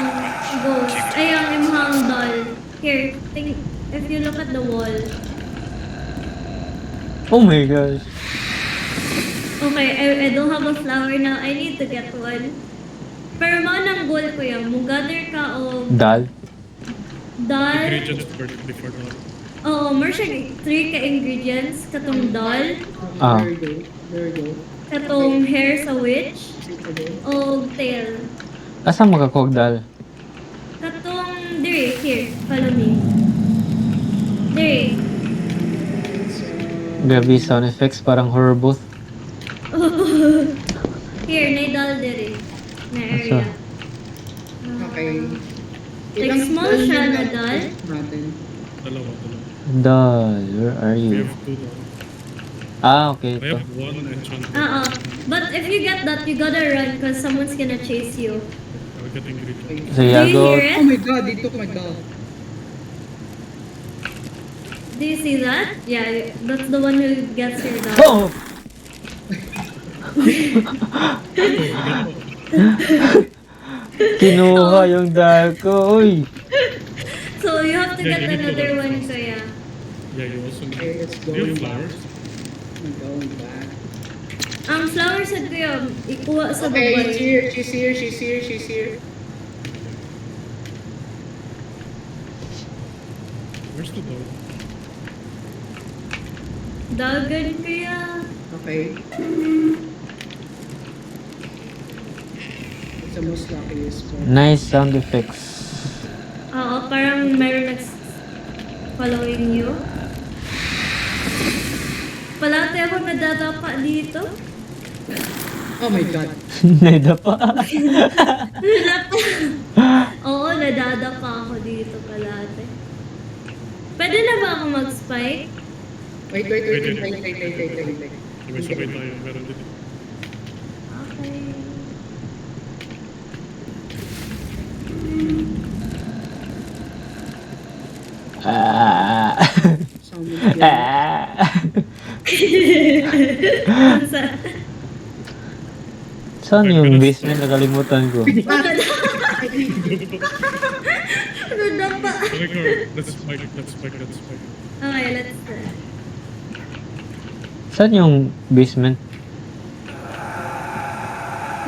ghost? Ay, ang imahang doll. Here, if you look at the wall. Oh my gosh. Okay, I don't have a flower now. I need to get one. Pero mga nang goal ko yan. Mugather ka o Dal? doll. Ingredients first before the... Oo, more siya 3 ka-ingredients. Katong doll, Ah. There you go. katong hair sa witch, Sit again. o tail. Asa makakog dal? Katong, dire, here, follow me. Dire. Grabe sound effects, parang horror booth. Here, na doll dire. Na area. Okay. Like small siya na doll. Natin. Dalawa. Dal, where are We you? have two dogs. Ah, okay. I Ito. have one enchanted. But if you get that, you gotta run because someone's gonna chase you. I'm getting ingredients. So yeah, Do you go. hear Oh it? my god, they took my dog. Do you see that? Yeah, that's the one who gets your dog. Oh! Kinuha yung dal ko, uy! So you have to get another one, kuya. Yeah, you also need... Okay, let's go. Do you have flowers? going back. Ang flower sa kuya, ikuha sa Okay, babay. it's here. She's here. She's here. She's here. Where's the dog? Dagan kuya. Okay. It's the most luckiest one. Nice sound effects. Oo, parang mayroon following you. Palate ako nadadapa dito. Oh my god. Nadapa. Nadadapa. Oo, nadadapa ako dito palate. Pwede na ba ako mag-spike? Wait. Sabay-sabay tayo. Meron din. Okay. Ah. Sound is good. Ah. Sa- Saan yung basement? Nakalimutan ko. Nadadapa. Okay, go. Let's spike. Okay, let's Saan yung basement?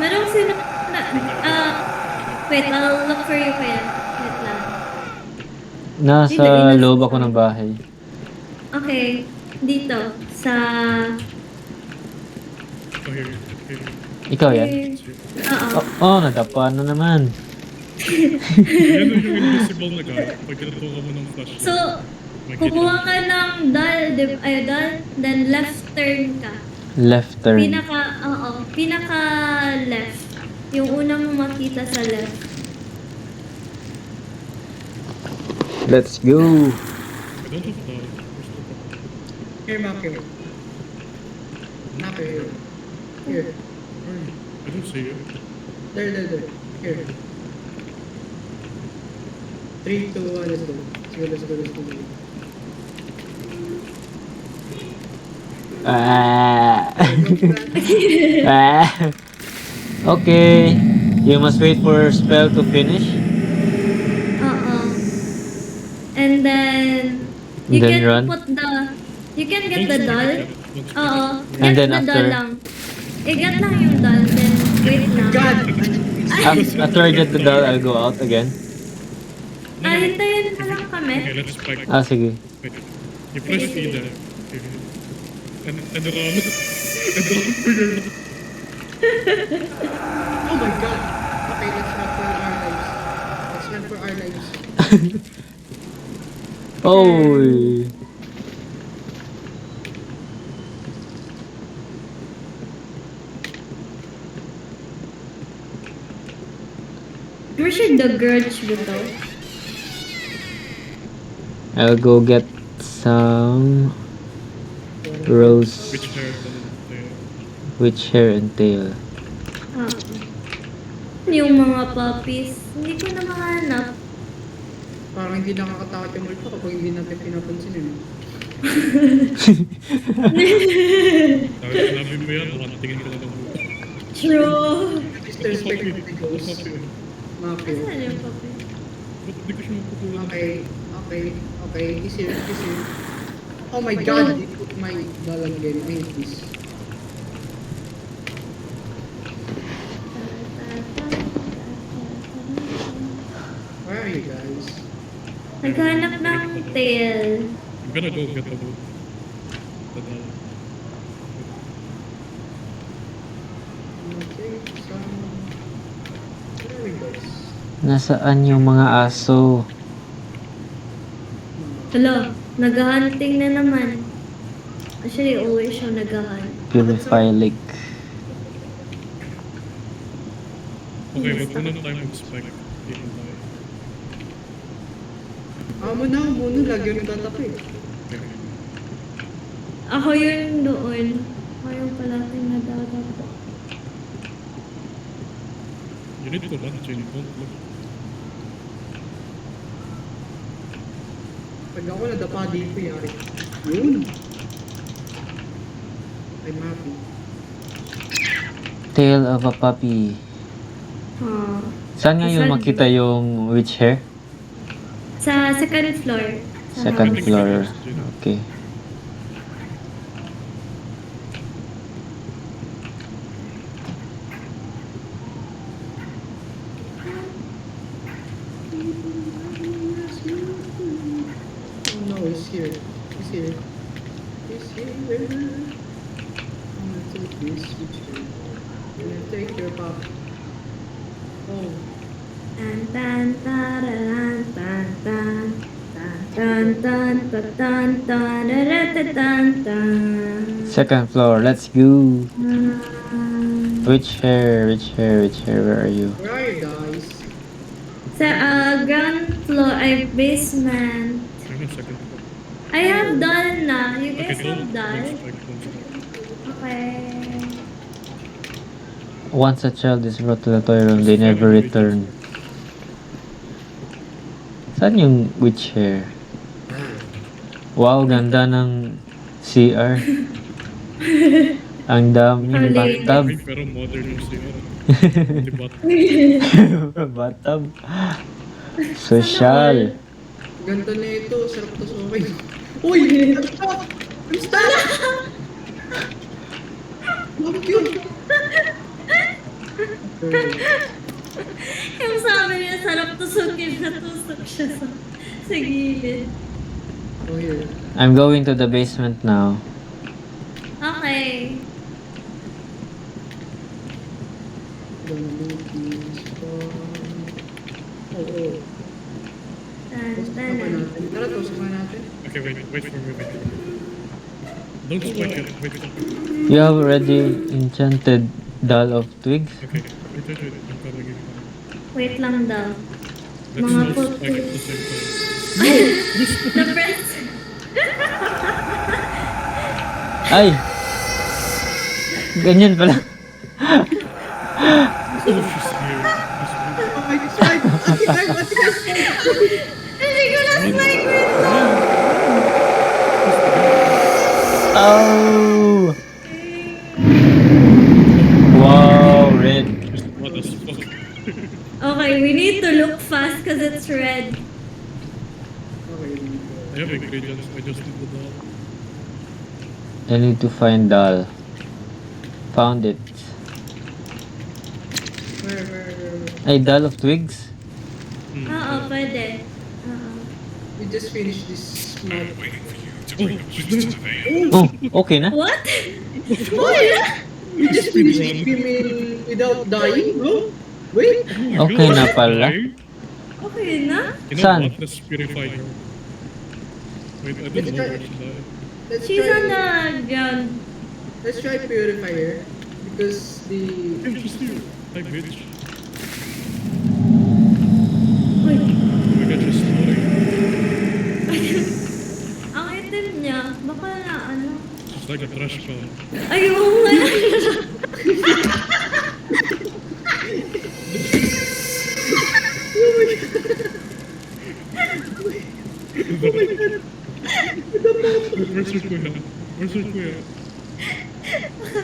Merong sino wait, I'll look for you kuya. Wait lang. Nasa loob ako ng bahay. Okay, dito. Sa... Oh, here. Ikaw yan? Oo. Oh, nadapa na naman. Yan yung invisible na guy. Pag kinatuwa mo ng flash. So, kukuha ka ng dal, then left turn ka. Left turn. Pinaka left. Yung unang mo makita sa left. Let's go. I don't have dog. Where's the dog? Here, Mark, here. Mark, here. Here. Where are you? I don't see you. There. Here. 3, 2, 1, let's go. Let's go. Ah. Ah. Okay. You must wait for spell to finish. Oo. And then, you Then can run? you can get the doll. Oo. And Get then the after? doll lang. Get lang yung doll, then wait lang. God! After I get the doll, I'll go out again. Hintayin mo lang kami. Okay, let's spike. Ah, sige. Wait. You press E there. Okay. And run. And run for your life. Oh my god! Okay, let's run for our lives. Oh. Where should the grudge bito? I'll go get some rose Which hair? witch hair and tail. Yung mga puppies, hindi ko na mahanap. Parang hindi nakakatakot yung multo kapag hindi natin pinapansin yun. Tapos sinabi mo yan, nakatingin ka lang ng buhay. True. Mr. Respect with the ghost. Maki. Saan yung puppy? Ba't hindi ko siya mapupulan? Okay. Easy. Oh my god! They put my doll again. I hate this. Where are you guys? Naghanap ng tail. I'm gonna go get the boat. The doll. Okay, so... Where are we guys? Nasaan yung mga aso? Hello, naghahunting na naman. Actually, always siya naghahunt. Purify Lake. Okay, wag muna tayo mag-spike. Dito tayo. Muna, lagi yung nagtatapa eh. Okay. Ako yun doon. Ako yung palating nadadapa. You need to run, Jenny. Don't look. Pag ako nadapa dito, yari. Yun! I'm happy. Tail of a puppy. Saan nga yung makita yung witch hair? Sa second floor. Sa Second house. floor. Okay. here. He's here. I'm gonna take this switcher. I'm gonna take your pop. Oh. Tan tan tararan, tan tan tan tan tan tan tan tan tan. Second floor, let's go. Tan. Which hair? Where are you? Where are you guys? Sa ground floor ay basement. I'm on second floor. I have doll na. You guys Okay, have doll? don't strike. Okay. Once a child is brought to the toy room, they never return. Saan yung witch hair? Wow, ganda ng CR. Ang dami ng bathtub. Pero modern yung CR. Diba? Bathtub. Social. Ganda na ito. Sarap to sumay. Uy! Stop! Stop! Love you! Yung sabi niya, sarap tusukin na tusok siya sa gilid. Oh, here. I'm going to the basement now. Okay. Gonna loot this one. Oh. Tan, Tusok tan, naman natin. Tara, tusok na natin. Okay, wait for me. Don't spike it. Wait. You have already enchanted Doll of Twigs? Okay, wait. I'm coming in. Wait lang daw. Let's Mga not spike at the putos. same time. The prince. Ay! Ganyan pala. Oh, she's here. Oh my God! Hindi ko na spike window. Oh! Wow, red. What the fuck? Okay, we need to look fast because it's red. Okay. I have ingredients. I just need the doll. I need to find Doll. Found it. Where? Ay, Doll of Twigs? Oo, pwede. Oo. We just finished this map. Oh, she's there. Oh, okay na? What? We just finished him without dying, bro. Wait. Okay na pala. Okay na? You know Saan? what? Let's purify her. Wait, I don't Let's know try. where she died. Let's She's try. on the ground. Let's try purifier because the Hey, she's here. Hi, bitch. Uy, Oh my god, she's snoring. ang itim niya. Baka na ano. She's like a trash can. Ay, oo nga. Where's your kuya? Where's your kuya?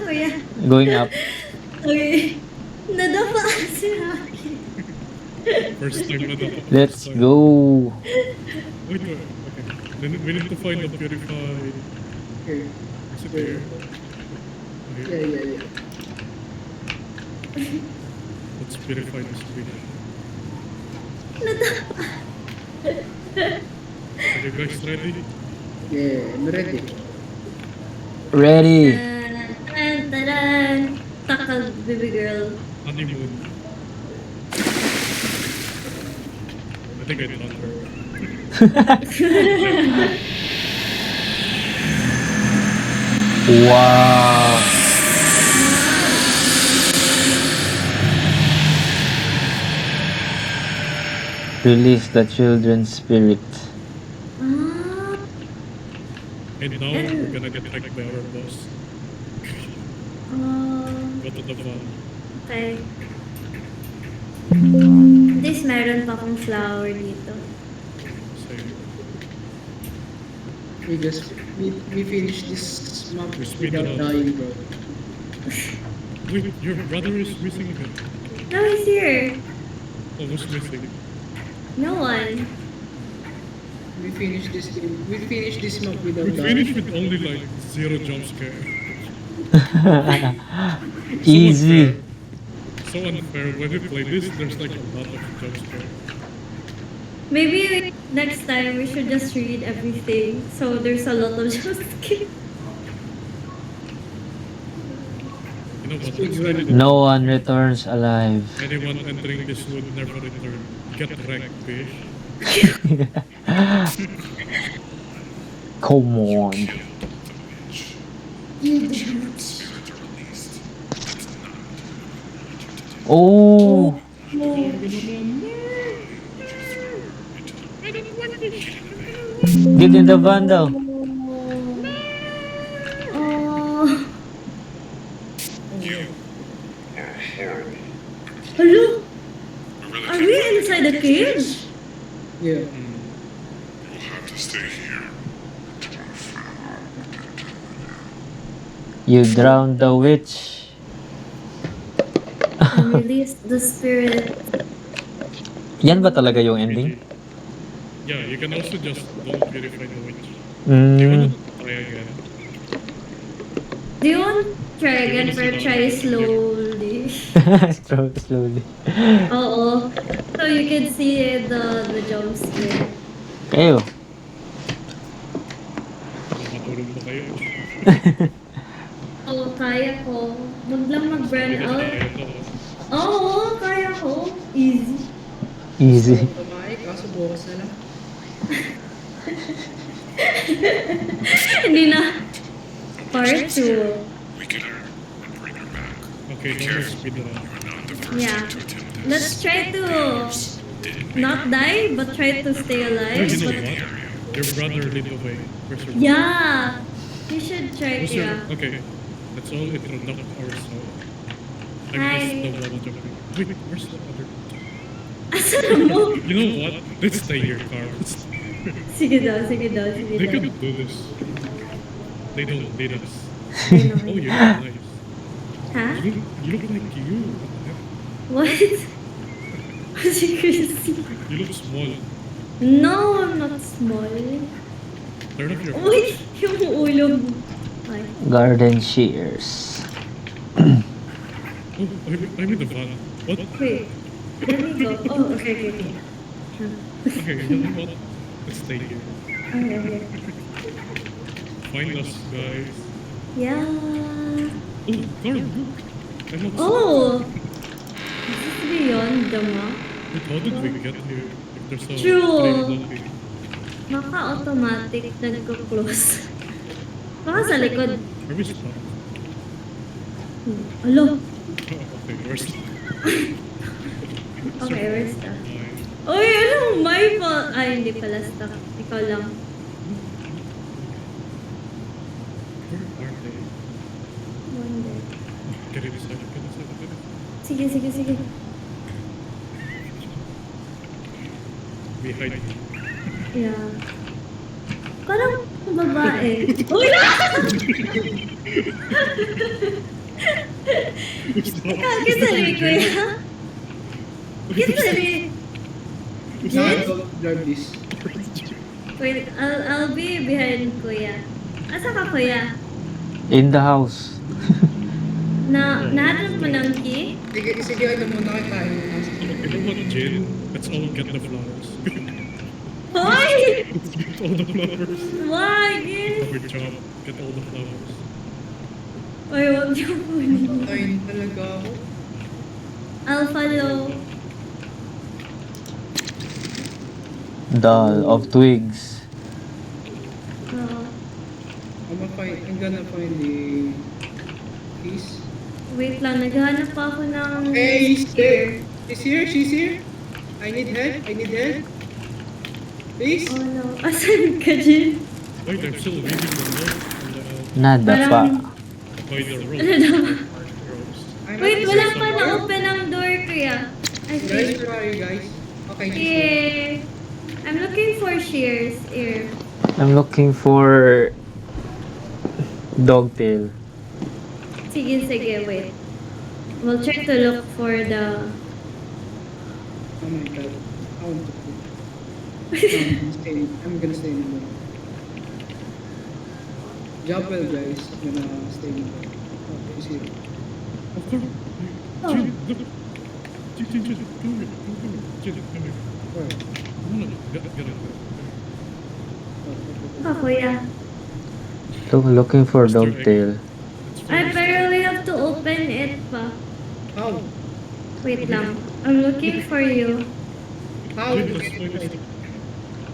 Kuya. Going up. Okay. Nadapa si Haki. First time na dapat. Let's go. Wait. Okay. We need to find the purified. here. Is it here? Okay. Yeah. Let's purify this fish. Are you guys ready? Yeah, I'm ready. Ready. Taran, taran. Takal, baby girl. Honeymoon. I think I drowned her. Wow. Release the children's spirit. Ah, And now we're gonna get attacked by our boss. Go to the van. okay. This meron pa akong flower dito. Same. We finished this map We speed without it up. dying, bro. Wait, your brother is missing again. No, he's here. Oh, who's missing? No one. We finished this map without We dying. finished with only like 0 jump scare. Easy. So unfair. When we play this, there's like a lot of jump scare. Maybe next time we should just read everything. So there's a lot of just skip. You know what? Let's read it. No one returns alive. Anyone entering this would never return. Get wrecked, fish. Come on. Oh, get in the van daw. Oh. Hello? Are we inside the cage? Yeah. You drowned the witch. And release the spirit. Yan ba talaga yung ending? Yeah, you can also just don't purify the witch. Do you Mm. wanna try again? Do you want to try again or try slowly? Slowly. Oo. So you can see the jump scare. Ew. Matulog ba kayo? Oo, kaya ko. Huwag lang mag-burn Hindi na out. kaya to. Oo, kaya ko. Easy. Easy. Kumain, kaso bukas na lang. Hindi na. Part 2. Okay, no more speed run. Yeah. Let's try to not die, but try to stay Oh, alive. you know But what? Your brother lead the way. Where's your yeah. You should try, Where's your... yeah. Okay. Let's all introduce ourselves. I Hi. missed the wall jumping. Wait, where's the other... Asan mo? You know what? Let's stay here, Carl. Sige daw, sige daw, sige They daw. can do this. They don't need us. I know. Oh, you look nice. Huh? You look like you. What? Secrecy. You look small. No, I'm not small. Turn off your... Uy, yung ulo mo. Ay. Garden shears. Oh, I'm in the van. What? Wait. Let me go. Oh, okay, okay, okay. Okay, you know what? Let's stay here. Okay, okay. Find us, guys. Yeah. Oh, Carl, look. I'm outside. Oh! Is this beyond the map? Wait, how did we get here? If there's a True. train lobby. Baka automatic nagko-close. Baka sa likod. Are we stuck? Alo. Oh, okay, we're stuck. Okay, we're stuck. Fine. Uy, ano? My fault. Ay, hindi pala stuck. Ikaw lang. Where are they? Wonder. Get inside, get inside, get inside. Sige, sige, sige. Behind you. Yeah. Parang babae. Uy! Kisali ko ya. Kisali. Now don't drive this. Wait, I'll be behind Kuya. Asa ka, Kuya? In the house. Nahanap mo ng key? Sige, sige, ano muna kayo tayo. You know what, Jin? Let's all get the flowers. Hoy! Let's get all the flowers. Wag! eh. Good job. Get all the flowers. Uy, wag niyo kunin. Ayun talaga ako. I'll follow. Doll of twigs. I'm gonna find the keys. Wait lang, naghahanap pa ako ng Hey, spear. she's here, she's here. I need help, I need help. Please? Oh no. Asan ka, Jin? Wait, I'm still reading the note on the, Nada pa. Parang- by the road. Rose. I'm Wait, not wala listening. pa na-open ang door, Kuya. I Guys, think. where are you guys? Okay, she's here. Yeah. I'm looking for shears here. I'm looking for dogtail. Sige, sige, wait. We'll try to look for the... Oh my god. I want to poop. I'm gonna stay in the room. Job well, guys. I'm gonna stay in the room. Oh, she's here. Of course. Oh. Jin, look. Jin, come here. Come here. Jin, come here. Get it. Ah, kuya. Looking for Mr. dogtail. It's Ay, fine. pero we have to open it pa. How? Wait lang. I'm looking for you. How Jin, to that's get why it? this.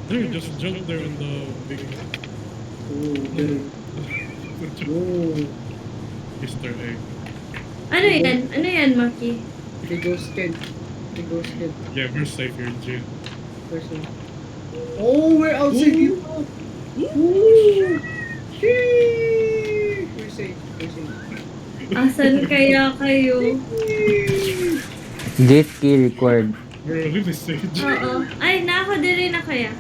There, just jump there on the big. Oh, ganun. Oh, Easter egg. Ano yan? Ano yan, Maki? the ghost kid. The ghost kid. Yeah, we're safe here, Jin. Person. Oh, we're outside Ooh. you. Ooh. Sheesh. We're safe. We're safe. Asan kaya kayo? Gate key required. We're really safe, Jin. Oo. Ay, nako din na kaya.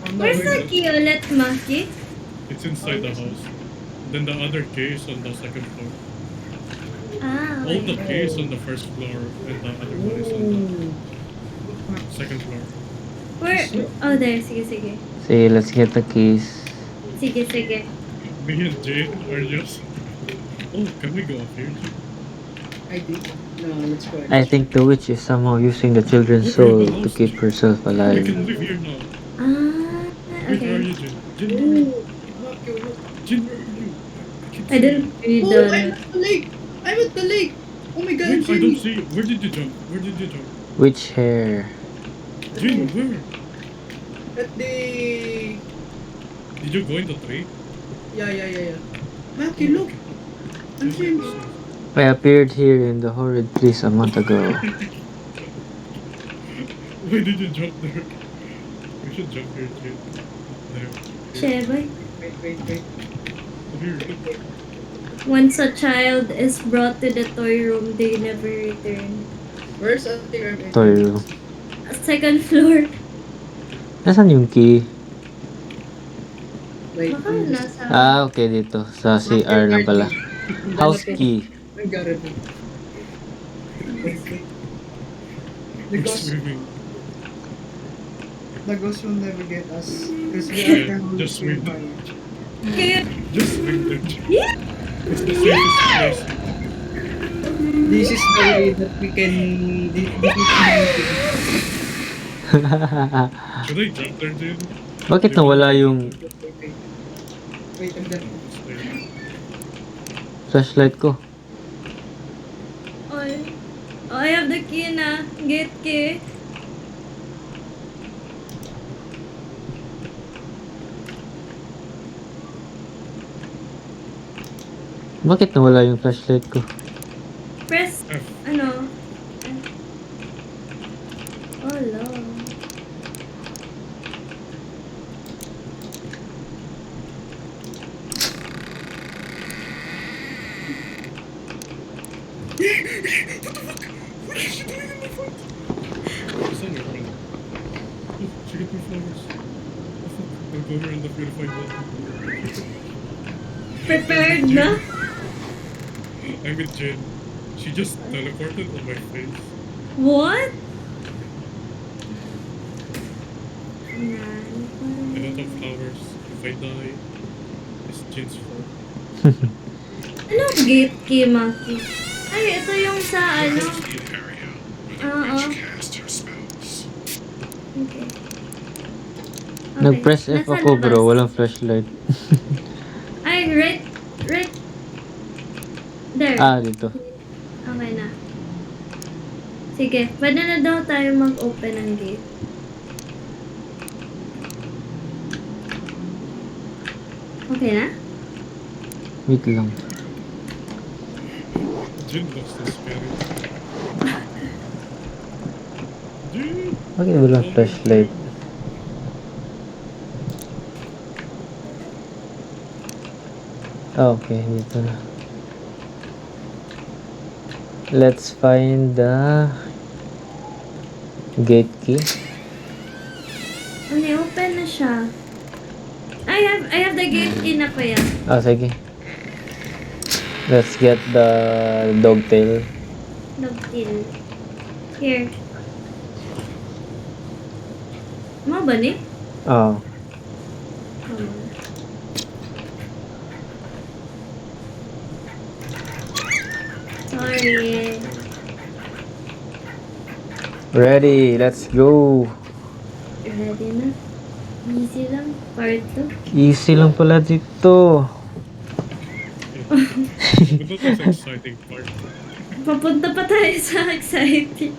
Oh, no, Where's we're the key ulit, Maki? It's inside the house. Then the other key is on the second floor. Ah, All the wait. keys on the first floor and the other one is on the Oh. second floor. Where? Oh, there. Sige, sige. Say, let's get the keys. Sige, sige. Me and Jane are just. Oh, can we go up here, Jane? I think. No, let's go. I think the witch is somehow using the children's soul to keep herself We alive. can live here now. Ah, Wait, where are okay. you, Jane? Jane, where are you? Oh, not you, not. Jane, where are you? keep I didn't read Oh, I'm the... at the lake. I'm at the lake. Oh my god, Wait, I Jimmy. don't see you. Where did you jump? Where did you jump? Witch hair. Jane, where? At the. Did you go in the tree? Yeah. Matthew, look. I'm Jimmy. I appeared here in the horrid place a month ago. Why did you jump there? We should jump here, Jane. There. Sheboy. Wait. Here. Once a child is brought to the toy room, they never return. Where's Ate Irma? Toy room. Second floor. Nasaan yung key? Wait, Baka nasa... Ah, okay, dito. Sa CR lang pala. House key. I got it. The We're ghost, swimming. the ghost will never get us. Because we Yeah, are currently just swim. fire. Kaya... Just swim there, Jane. Yeah! It's the safest place. This is the way that we can defeat humanity. Should I jump there, Jane? Bakit nawala yung Wait, I'm done. It's there. flashlight ko? Oh, I have the key na. Gate key. Bakit nawala yung flashlight ko? Press... F. Ano? Oh, no. What is she doing in my front? It's on your front. Oh, she got me flowers. Oh fuck, I'll go here in the purified water. Prepared na? I'm with Jane. She just teleported on my face. What? I don't have flowers. If I die, it's Jane's fault. Ano gate key, Maki? Ay, ito yung sa ano? Oo. Okay. Nag-press F Nasa ako bro, labas. walang flashlight. Ay, right. There. Ah, dito. Okay na. Sige, pwede na daw tayo mag-open ng gate. Okay na? Wait lang. Jane looks so scary. Jane! Bakit walang flashlight? Ah, okay, dito na. Let's find the gate key. Ano, open na siya. I have the gate key na kuya. Ah, sige. Let's get the dogtail. Dogtail. Here. Mo ba ni? Oh. Sorry. Ready, let's go. Ready na? Easy lang. Part 2. Easy lang pala dito. But that was exciting part. Papunta pa tayo sa exciting.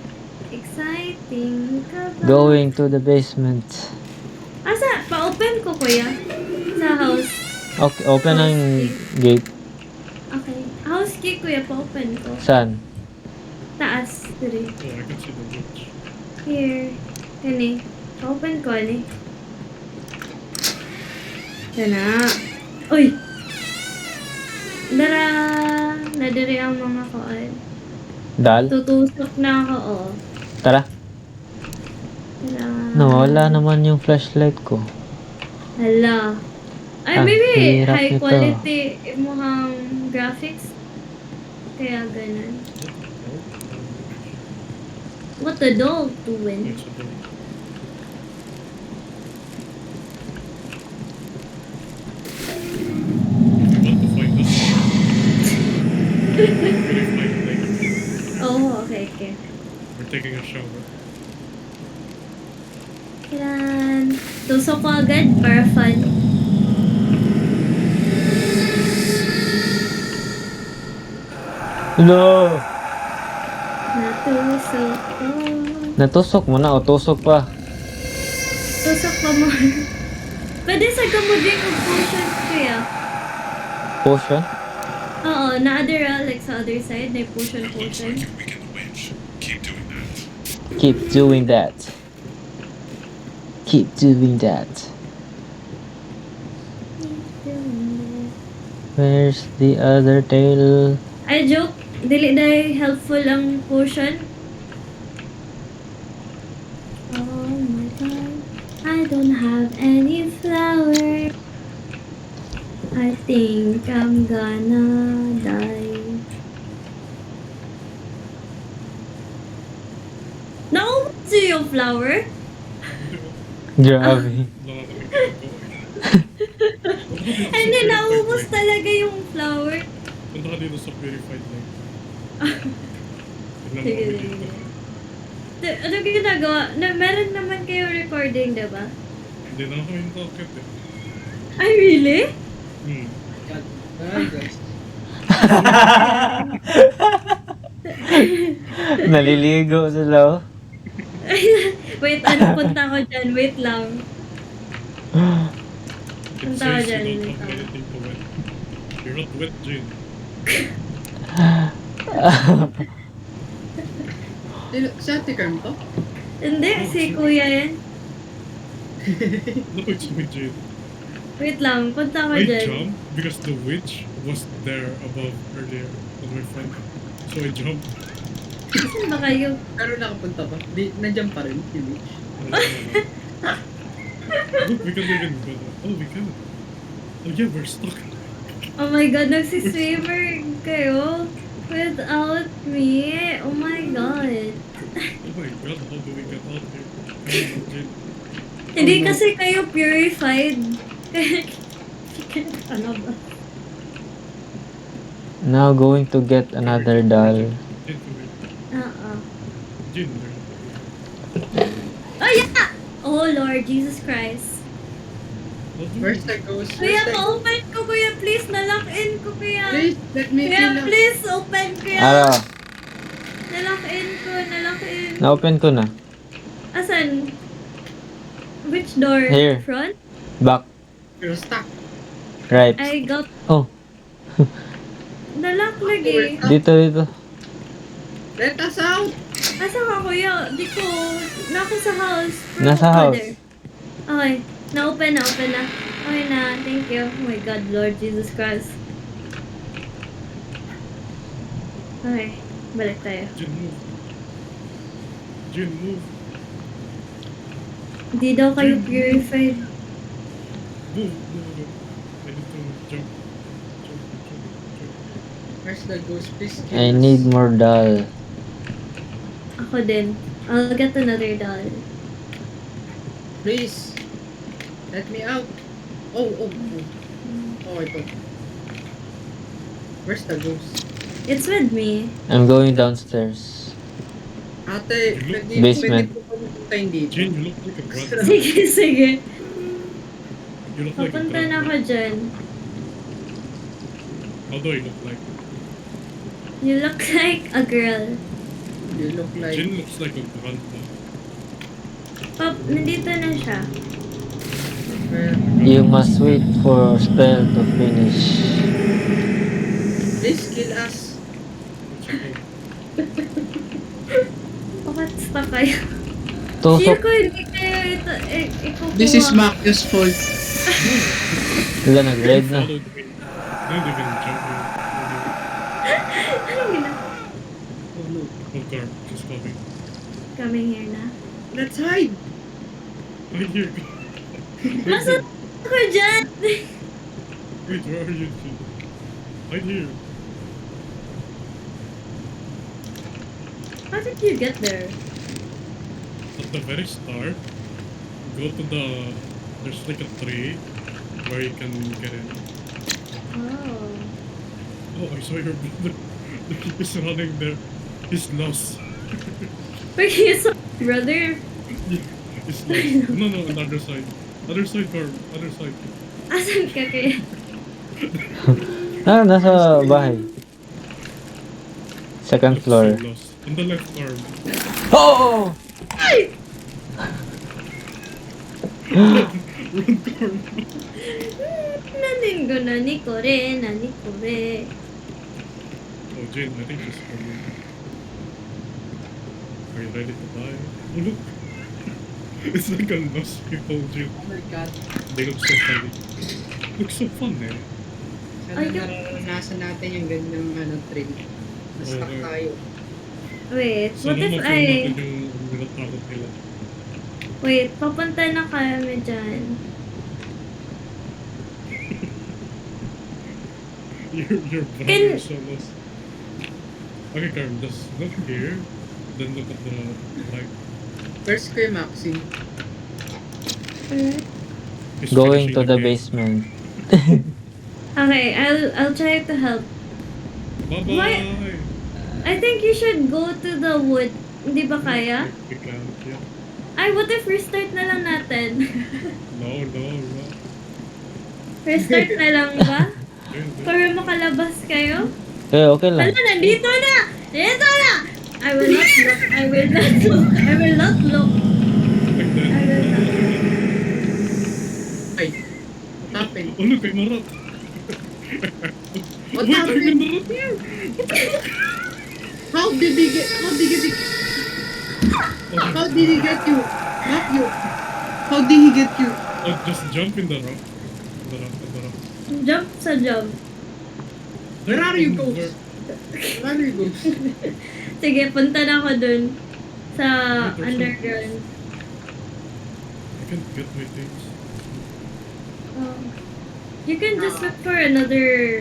Exciting ka ba? Going to the basement. Asa? Pa-open ko, kuya. Sa house. Okay, open ang gate. Okay. House key, kuya. Pa-open ko. Saan? Taas. Dire. Oh, I can see the witch. Here. Kani. Pa-open ko, ali. Yan na. Uy! Dara! Nadiri ang mga koal. Dal? Tutusok na ako, oh. Tara. Tara. Nawala naman yung flashlight ko. Hala. Ay, Ang maybe hirap high nito. quality mukhang graphics. Kaya ganun. What the dog doing? It's a door. If you want to find us, very fine later. Oh, okay, okay. We're taking a shower. Kailan? Tusok ko agad para fun. No! Natusok ko. Natusok mo na o tusok pa? Tusok pa mo. Pwede sa gamot din ang potion kuya. Potion? Oo, na-other like sa other side, may potion. Weaken the witch. Keep doing that. Keep doing that. Keep doing that. Where's the other tail? I joke, dili dahil helpful ang potion. Oh my god, I don't have any flower. I think I'm gonna die. Naubos yung flower? Grabe. Wala na kami ginagawa. And then naubos talaga yung flower. Punta ka dito sa purified lake. Tignan mo Sige, kami sige. dito. Ano ginagawa? Meron naman kayo recording, diba? Hindi na kami nakakit eh. Ay, really? Hmm. Ay, guys. Naliligo sila oh. Wait, ano punta ko dyan? Wait lang. It Punta ko says dyan. you don't Wait have lang. anything to wet. You're not wet, Jane. Si Ate Carm to? Hindi, si kuya yan. No, it's with Jane. Wait lang, punta ko I dyan. jumped because the witch was there above earlier on my friend. So I jumped. Saan ba kayo? Pero nakapunta pa. Nandiyan pa rin, si Witch. Look, we can even go there. Oh, we can. Oh yeah, we're stuck. Oh my god, nagsiswimmer kayo without me. Oh my god. Oh my god, how do we get out here? Come on, Jane. Hindi kasi kayo purified. Ano ba? Now going to get another doll. Jane, come here. Jane, there. Oh yeah! Oh Lord Jesus Christ. How do Where's we... the ghost? Kuya, Where's the ghost? pa-open ko kuya, please. Nalock in ko kuya. Please, let me Kuya, feel please, open kuya. Ano? Nalock in ko, nalock in. Na-open ko na. Asan? Which door? Here. Front? Back. You're stuck. Right. I got Oh, nalock lagi. dito. Let us out! Asa ka kuya? Di ko. Nako sa house. Nasa ako house. there. Okay. Na-open na. Okay na. Thank you. Oh my God, Lord Jesus Christ. Okay. Balik tayo. Jane, move. Jane, move. Hindi daw kayo purified. Move. I need to jump. Jump. Where's the ghost? Please kill I us. need more doll. Ako din. I'll get another doll. Please. Let me out. Oh. Oh, ito. Where's the ghost? It's with me. I'm going downstairs. Ate, Basement. pwede po tayo dito. Jin, you look like a grunt. Sige, sige. You look like a Papunta grunt. na ako dyan. How do I look like? You look like a girl. You look like... Jin looks like a grunt. Pop, nandito na siya. You must wait for spell to finish. Please kill us. Bakit stuck kayo? Feel Tusok. ko hindi kayo ito, ikukuha. This is Marcus' fault. Sila nag-red na. Followed me. Didn't even jump me. Ano yun? Oh no. Oh, Garm, she's coming. Coming here na. Let's hide! Right here. Nasaan ako dyan? Wait, where are you, Jin? Right here. How did you get there? At the very start, go to the... There's like a tree where you can get in. Oh. Oh, I saw your brother. He's running there. He's lost. Wait, you saw my brother? He's lost. No, another side. Other side, Garm. Other side. Asan ka kaya? Nasa bahay. Second floor. So lost. On the left arm. Oh! Ay! Run, Garm. Nanin ko na ni Kore. Oh, Jin, I think she's coming. Are you ready to die? Oh, look. It's like a lost people, Jin. Oh my god. They look so funny. Looks so fun, eh. Sana Ayun. nararanasan natin yung ganyang train. Na-stuck Okay. tayo. Wait, what Sana if ma-feel I... natin yung natatakot nila. Wait, papunta na kami dyan. Your brother Can- is so lost. Okay, Carm, just look here. Then look at the right. Where's Kuya Maxine? Alright. He's Going finishing to the game. basement. Okay, I'll try to help. Bye-bye! Why- I think you should go to the wood. Hindi ba kaya? We can't, yeah. Ay, what if restart na lang natin? No. Restart na lang ba? Yeah, Para makalabas kayo? Okay lang. Hala, nandito na! Dito na! I will not look. I will not look. I will not look. like that. I will not. Ay, what happened? Oh, look, I'm Marat. What Wait, I'm in happened? Marat here! How did he get you? Not you. How did he get you? Oh, just jump in the rock. The rock. Jump sa jump. Where are you, Where- ghost? Where are you, ghost? Sige, punta na ako dun. Sa Wait, there's some- underground. I can't get my things. Oh. You can just look for another...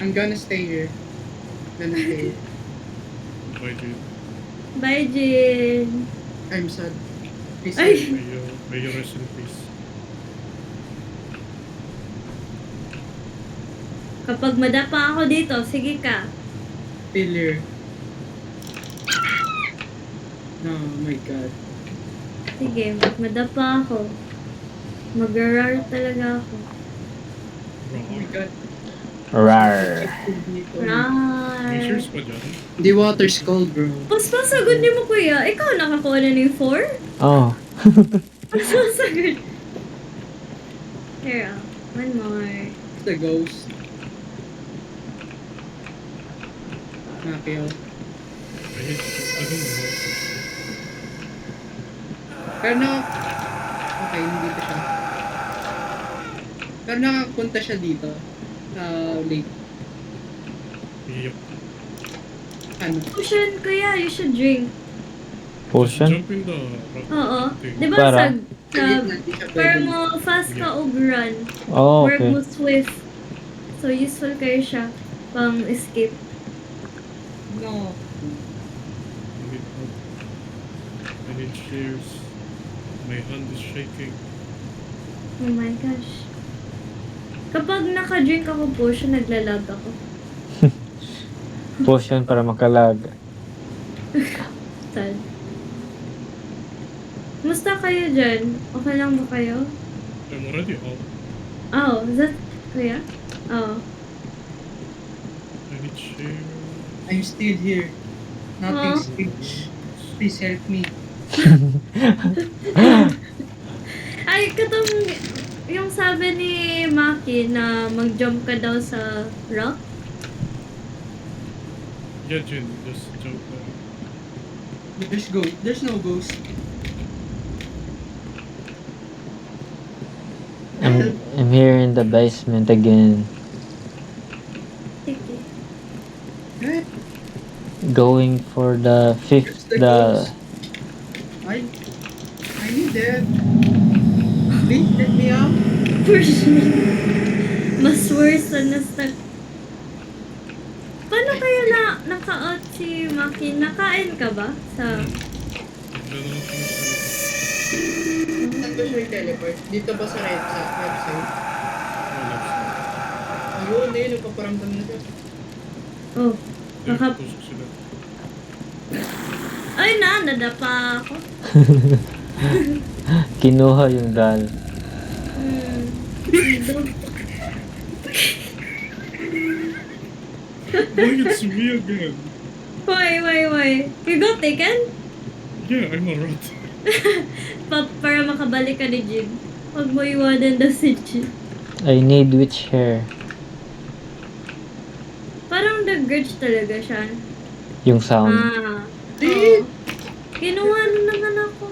I'm gonna stay here. Gonna stay. Bye, Jin. Bye, Jin. I'm sad. Please Ay. save me. May you rest in peace. Kapag madapa ako dito, sige ka. Still here. No, oh my god. Sige, madapa ako. Mag-rar talaga ako. Oh my Rock. god. Rar. Rar. May shares pa dyan? The water's cold, bro. Paspasagod ni mo, kuya. Ikaw nakakuha na ng 4? Oh. Paspasagod. Here, one more. It's the ghost. Nakio. I don't know. Pero okay, hindi dito siya. Pero nakapunta siya dito. Late. Yup. Ano? Potion, kuya. You should drink. Potion? Jump in the rock. Oo. thing. Di ba Para? Hindi siya para pwede. mo fast ka og run. Oh, Or okay. mo swift. So, useful kayo siya pang escape. No. I need help. I need shares. My hand is shaking. Oh my gosh. Kapag naka-drink ako potion, naglalag ako. Potion para makalag. Sad. Musta kayo dyan? Okay lang ba kayo? I'm already out. Oh, is that kuya? Oh. I need share. I'm still here. Nothing Oh. speech. Please help me. Ay, katong yung sabi ni Maki na mag-jump ka daw sa rock. Yeah, Jin, just jump down. There's no ghost. I'm here in the basement again. Sige. What? Going for the fifth, There's the the ghost. I need that. Please let me out. Mas worse na stuck. Paano kaya naka-out si Maki? Nakain ka ba? Sa... Diyan na lang kami sa Saan ba siya yung teleport? Dito ba sa website? labs na. Ayun, ayun, nagpaparamdam na siya. Oh, There, baka... tusok sila. Ay nadapa ako. kinuha yung dal. Why it's me again? Why? You got taken? Yeah, I'm a rat. Para makabalik ka ni Jin. Huwag mo iwanan daw si Jin. I need witch hair. Parang nag-grudge talaga siya. Yung sound. Ah. Oo. Kinuha na naman ako.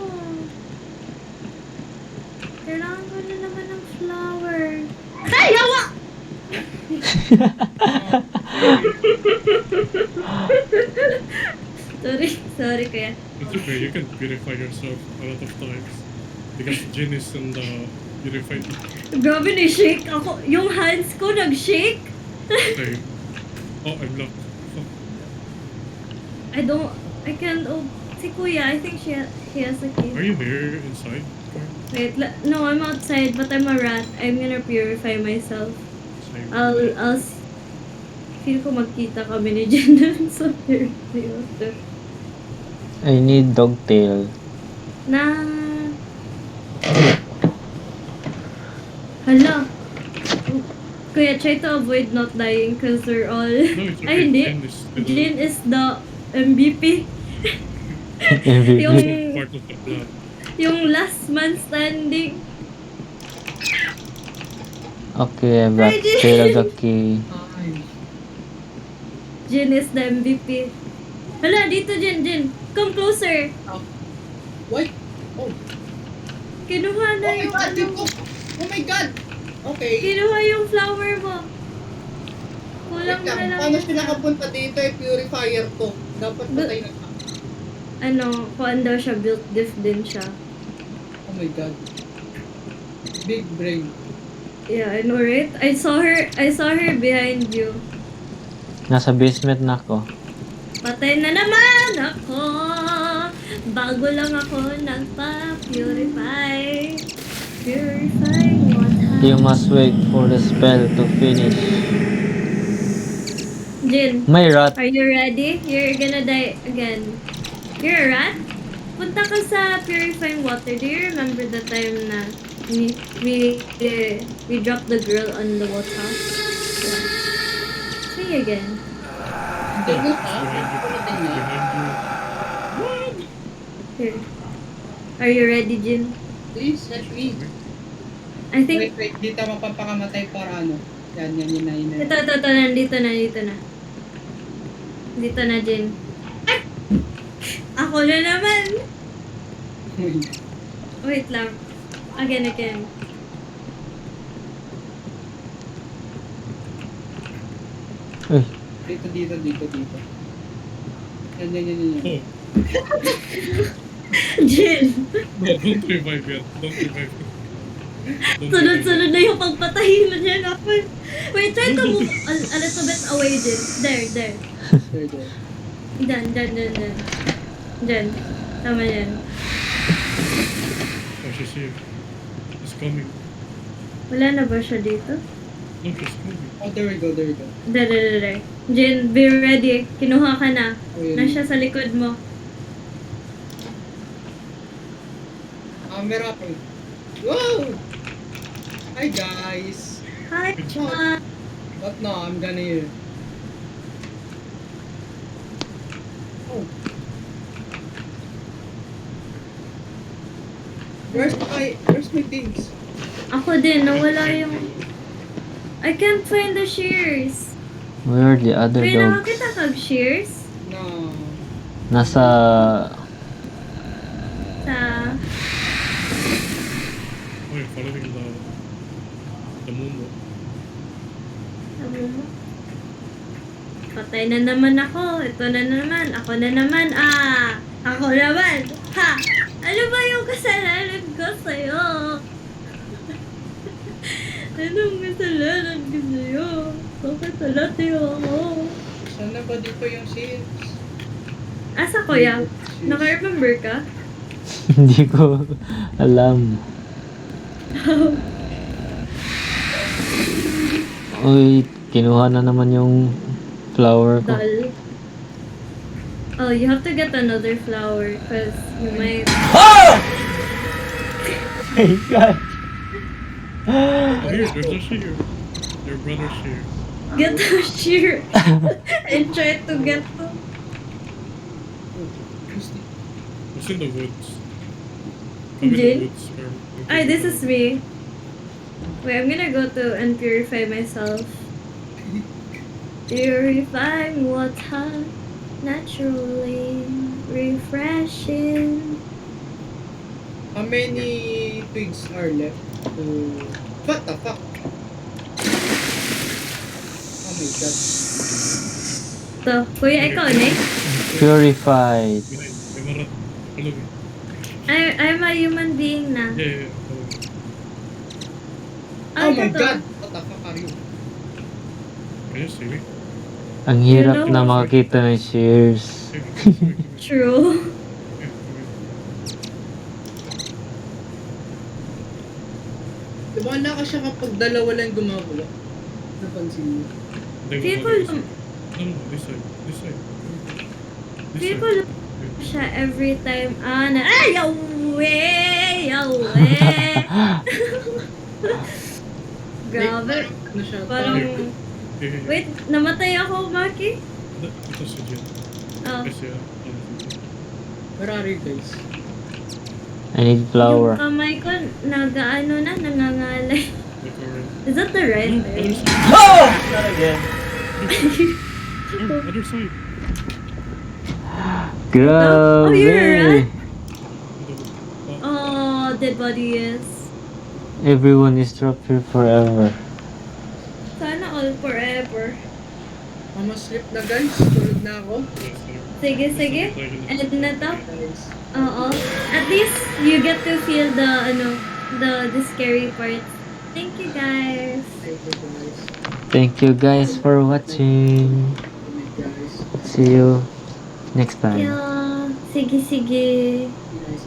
Kailangan ko na naman ng flower. Ay, hawa! Sorry kuya. It's okay, you can purify yourself a lot of times. Because Jin is in the purified Grabe ni-shake ako. Yung hands ko nag-shake. state. Oh, I'm locked. Fuck. I can't, si kuya, I think he has a Are key. you here inside? Wait, no, I'm outside, but I'm a rat. I'm gonna purify myself. Same. Feel ko magkita kami ni Jen dun sa purify water. I need dog tail. Na... Hala. Kuya, try to avoid not dying because we're all... No, it's okay. Ay, hindi. Jin is still Jin is the MVP. MVP. Yung... part of the plan. Yung last man standing. Okay, I brought Ready? Teragaki. Ay. Jin is the MVP. Hala, dito Jin. Come closer. What? Oh. Kinuha Oh na my yung god, ano. you cook! Oh my god! Okay. Kinuha yung flower mo. Kulang Wait na lang, lang. paano yung- sila kapunta dito eh, purifier to. Dapat patay na. Ano, kuan daw siya, built diff din siya. Oh my god. Big brain. Yeah, I know, right? I saw her behind you. Nasa basement na ako. Patay na naman ako. Bago lang ako nagpa-purify. Purifying what You happened. must wait for the spell to finish. Jin, May rat. are you ready? You're gonna die again. You're a rat? Punta ka sa purifying water. Do you remember the time na we dropped the girl on the water? Yeah. Say again. Hindi mo ha? Pinatin niya. Behind you. Here. Are you ready, Jin? Please, let me. I think... Wait, dito mapapakamatay para ano. Yan, yun. Ito, nandito na. Dito na, Jin. Ay! Ako na naman! Wait lang. Again. Uy, Dito. Yan. Oh, Jin! no, don't revive yet. Don't revive yet. Don't Sunod-sunod na yung pagpatahin mo dyan ako. Wait, try to move a little bit away, Jin. There. There. Dyan. Tama yan. Oh, she's here. She's coming. Wala na ba siya dito? No, she's coming. Oh, there we go. There. Jin, be ready. Kinuha ka na. Oh, yun. Nasya sa likod mo. camera ko. Wow! Hi guys! Hi, John. What now? I'm gonna... Oh. Where's my things? Ako din, nawala yung... I can't find the shears. Where are the other Wait, dogs? nakakita kag shears? No. Nasa... Sa... Oh, you're following the moon. Sabi mo? Patay na naman ako. Ito na naman. Ako na naman. Ako naman. Ha! Ano ba yung kasalanan ko sa'yo? Anong kasalanan ko sa'yo? Bakit alati ako? Sana ba dito yung seeds? Asa kuya? Naka-remember ka? Hindi ko alam. Uy, kinuha na naman yung flower ko. Dal. Oh, you have to get another flower because you might... My God. Oh, here's there's a shear. Your brother's shear. Get the shear and try to get to... What's in the woods? Come in Jin? the woods. Ay, this is me. Wait, I'm gonna go to and purify myself. Purifying water, naturally refreshing. How many twigs are left to... What the fuck? Oh my god. So, kuya, ikaw, Nick? Purified. Behind. May marat. Follow me. I'm a human being na. Yeah. Follow me. Oh my ito. god! What the fuck are you? Can you see me? Ang hirap You know? na makakita ng shears. Here, True. here, here. Diba wala ka siya kapag dalawa lang gumagawa? Napansin mo? Then Feel ko go this lang, side. No, this side. This side. This feel ko side. lang siya every time, na, yawe! Grabe. Ano siya? Parang, Here. wait, namatay ako, Maki? Ito si Jen. Oh. Kasi, Where are you guys? I need flower. Yung kamay ko, nangangalay. look already. Is that the right way? Not again. Other side. Oh, you're right. Oh, Oh, dead body is. Everyone is trapped here forever. Sana all forever. Mama sleep na guys. Tulog na ako. yes, there. Sige, sige. End na to. Guys. Oo. At least, you get to feel the scary part. Thank you, guys. Thank you guys. Thank you guys for watching. Good night guys. See you next time. Yeah. Sige, sige. Be nice.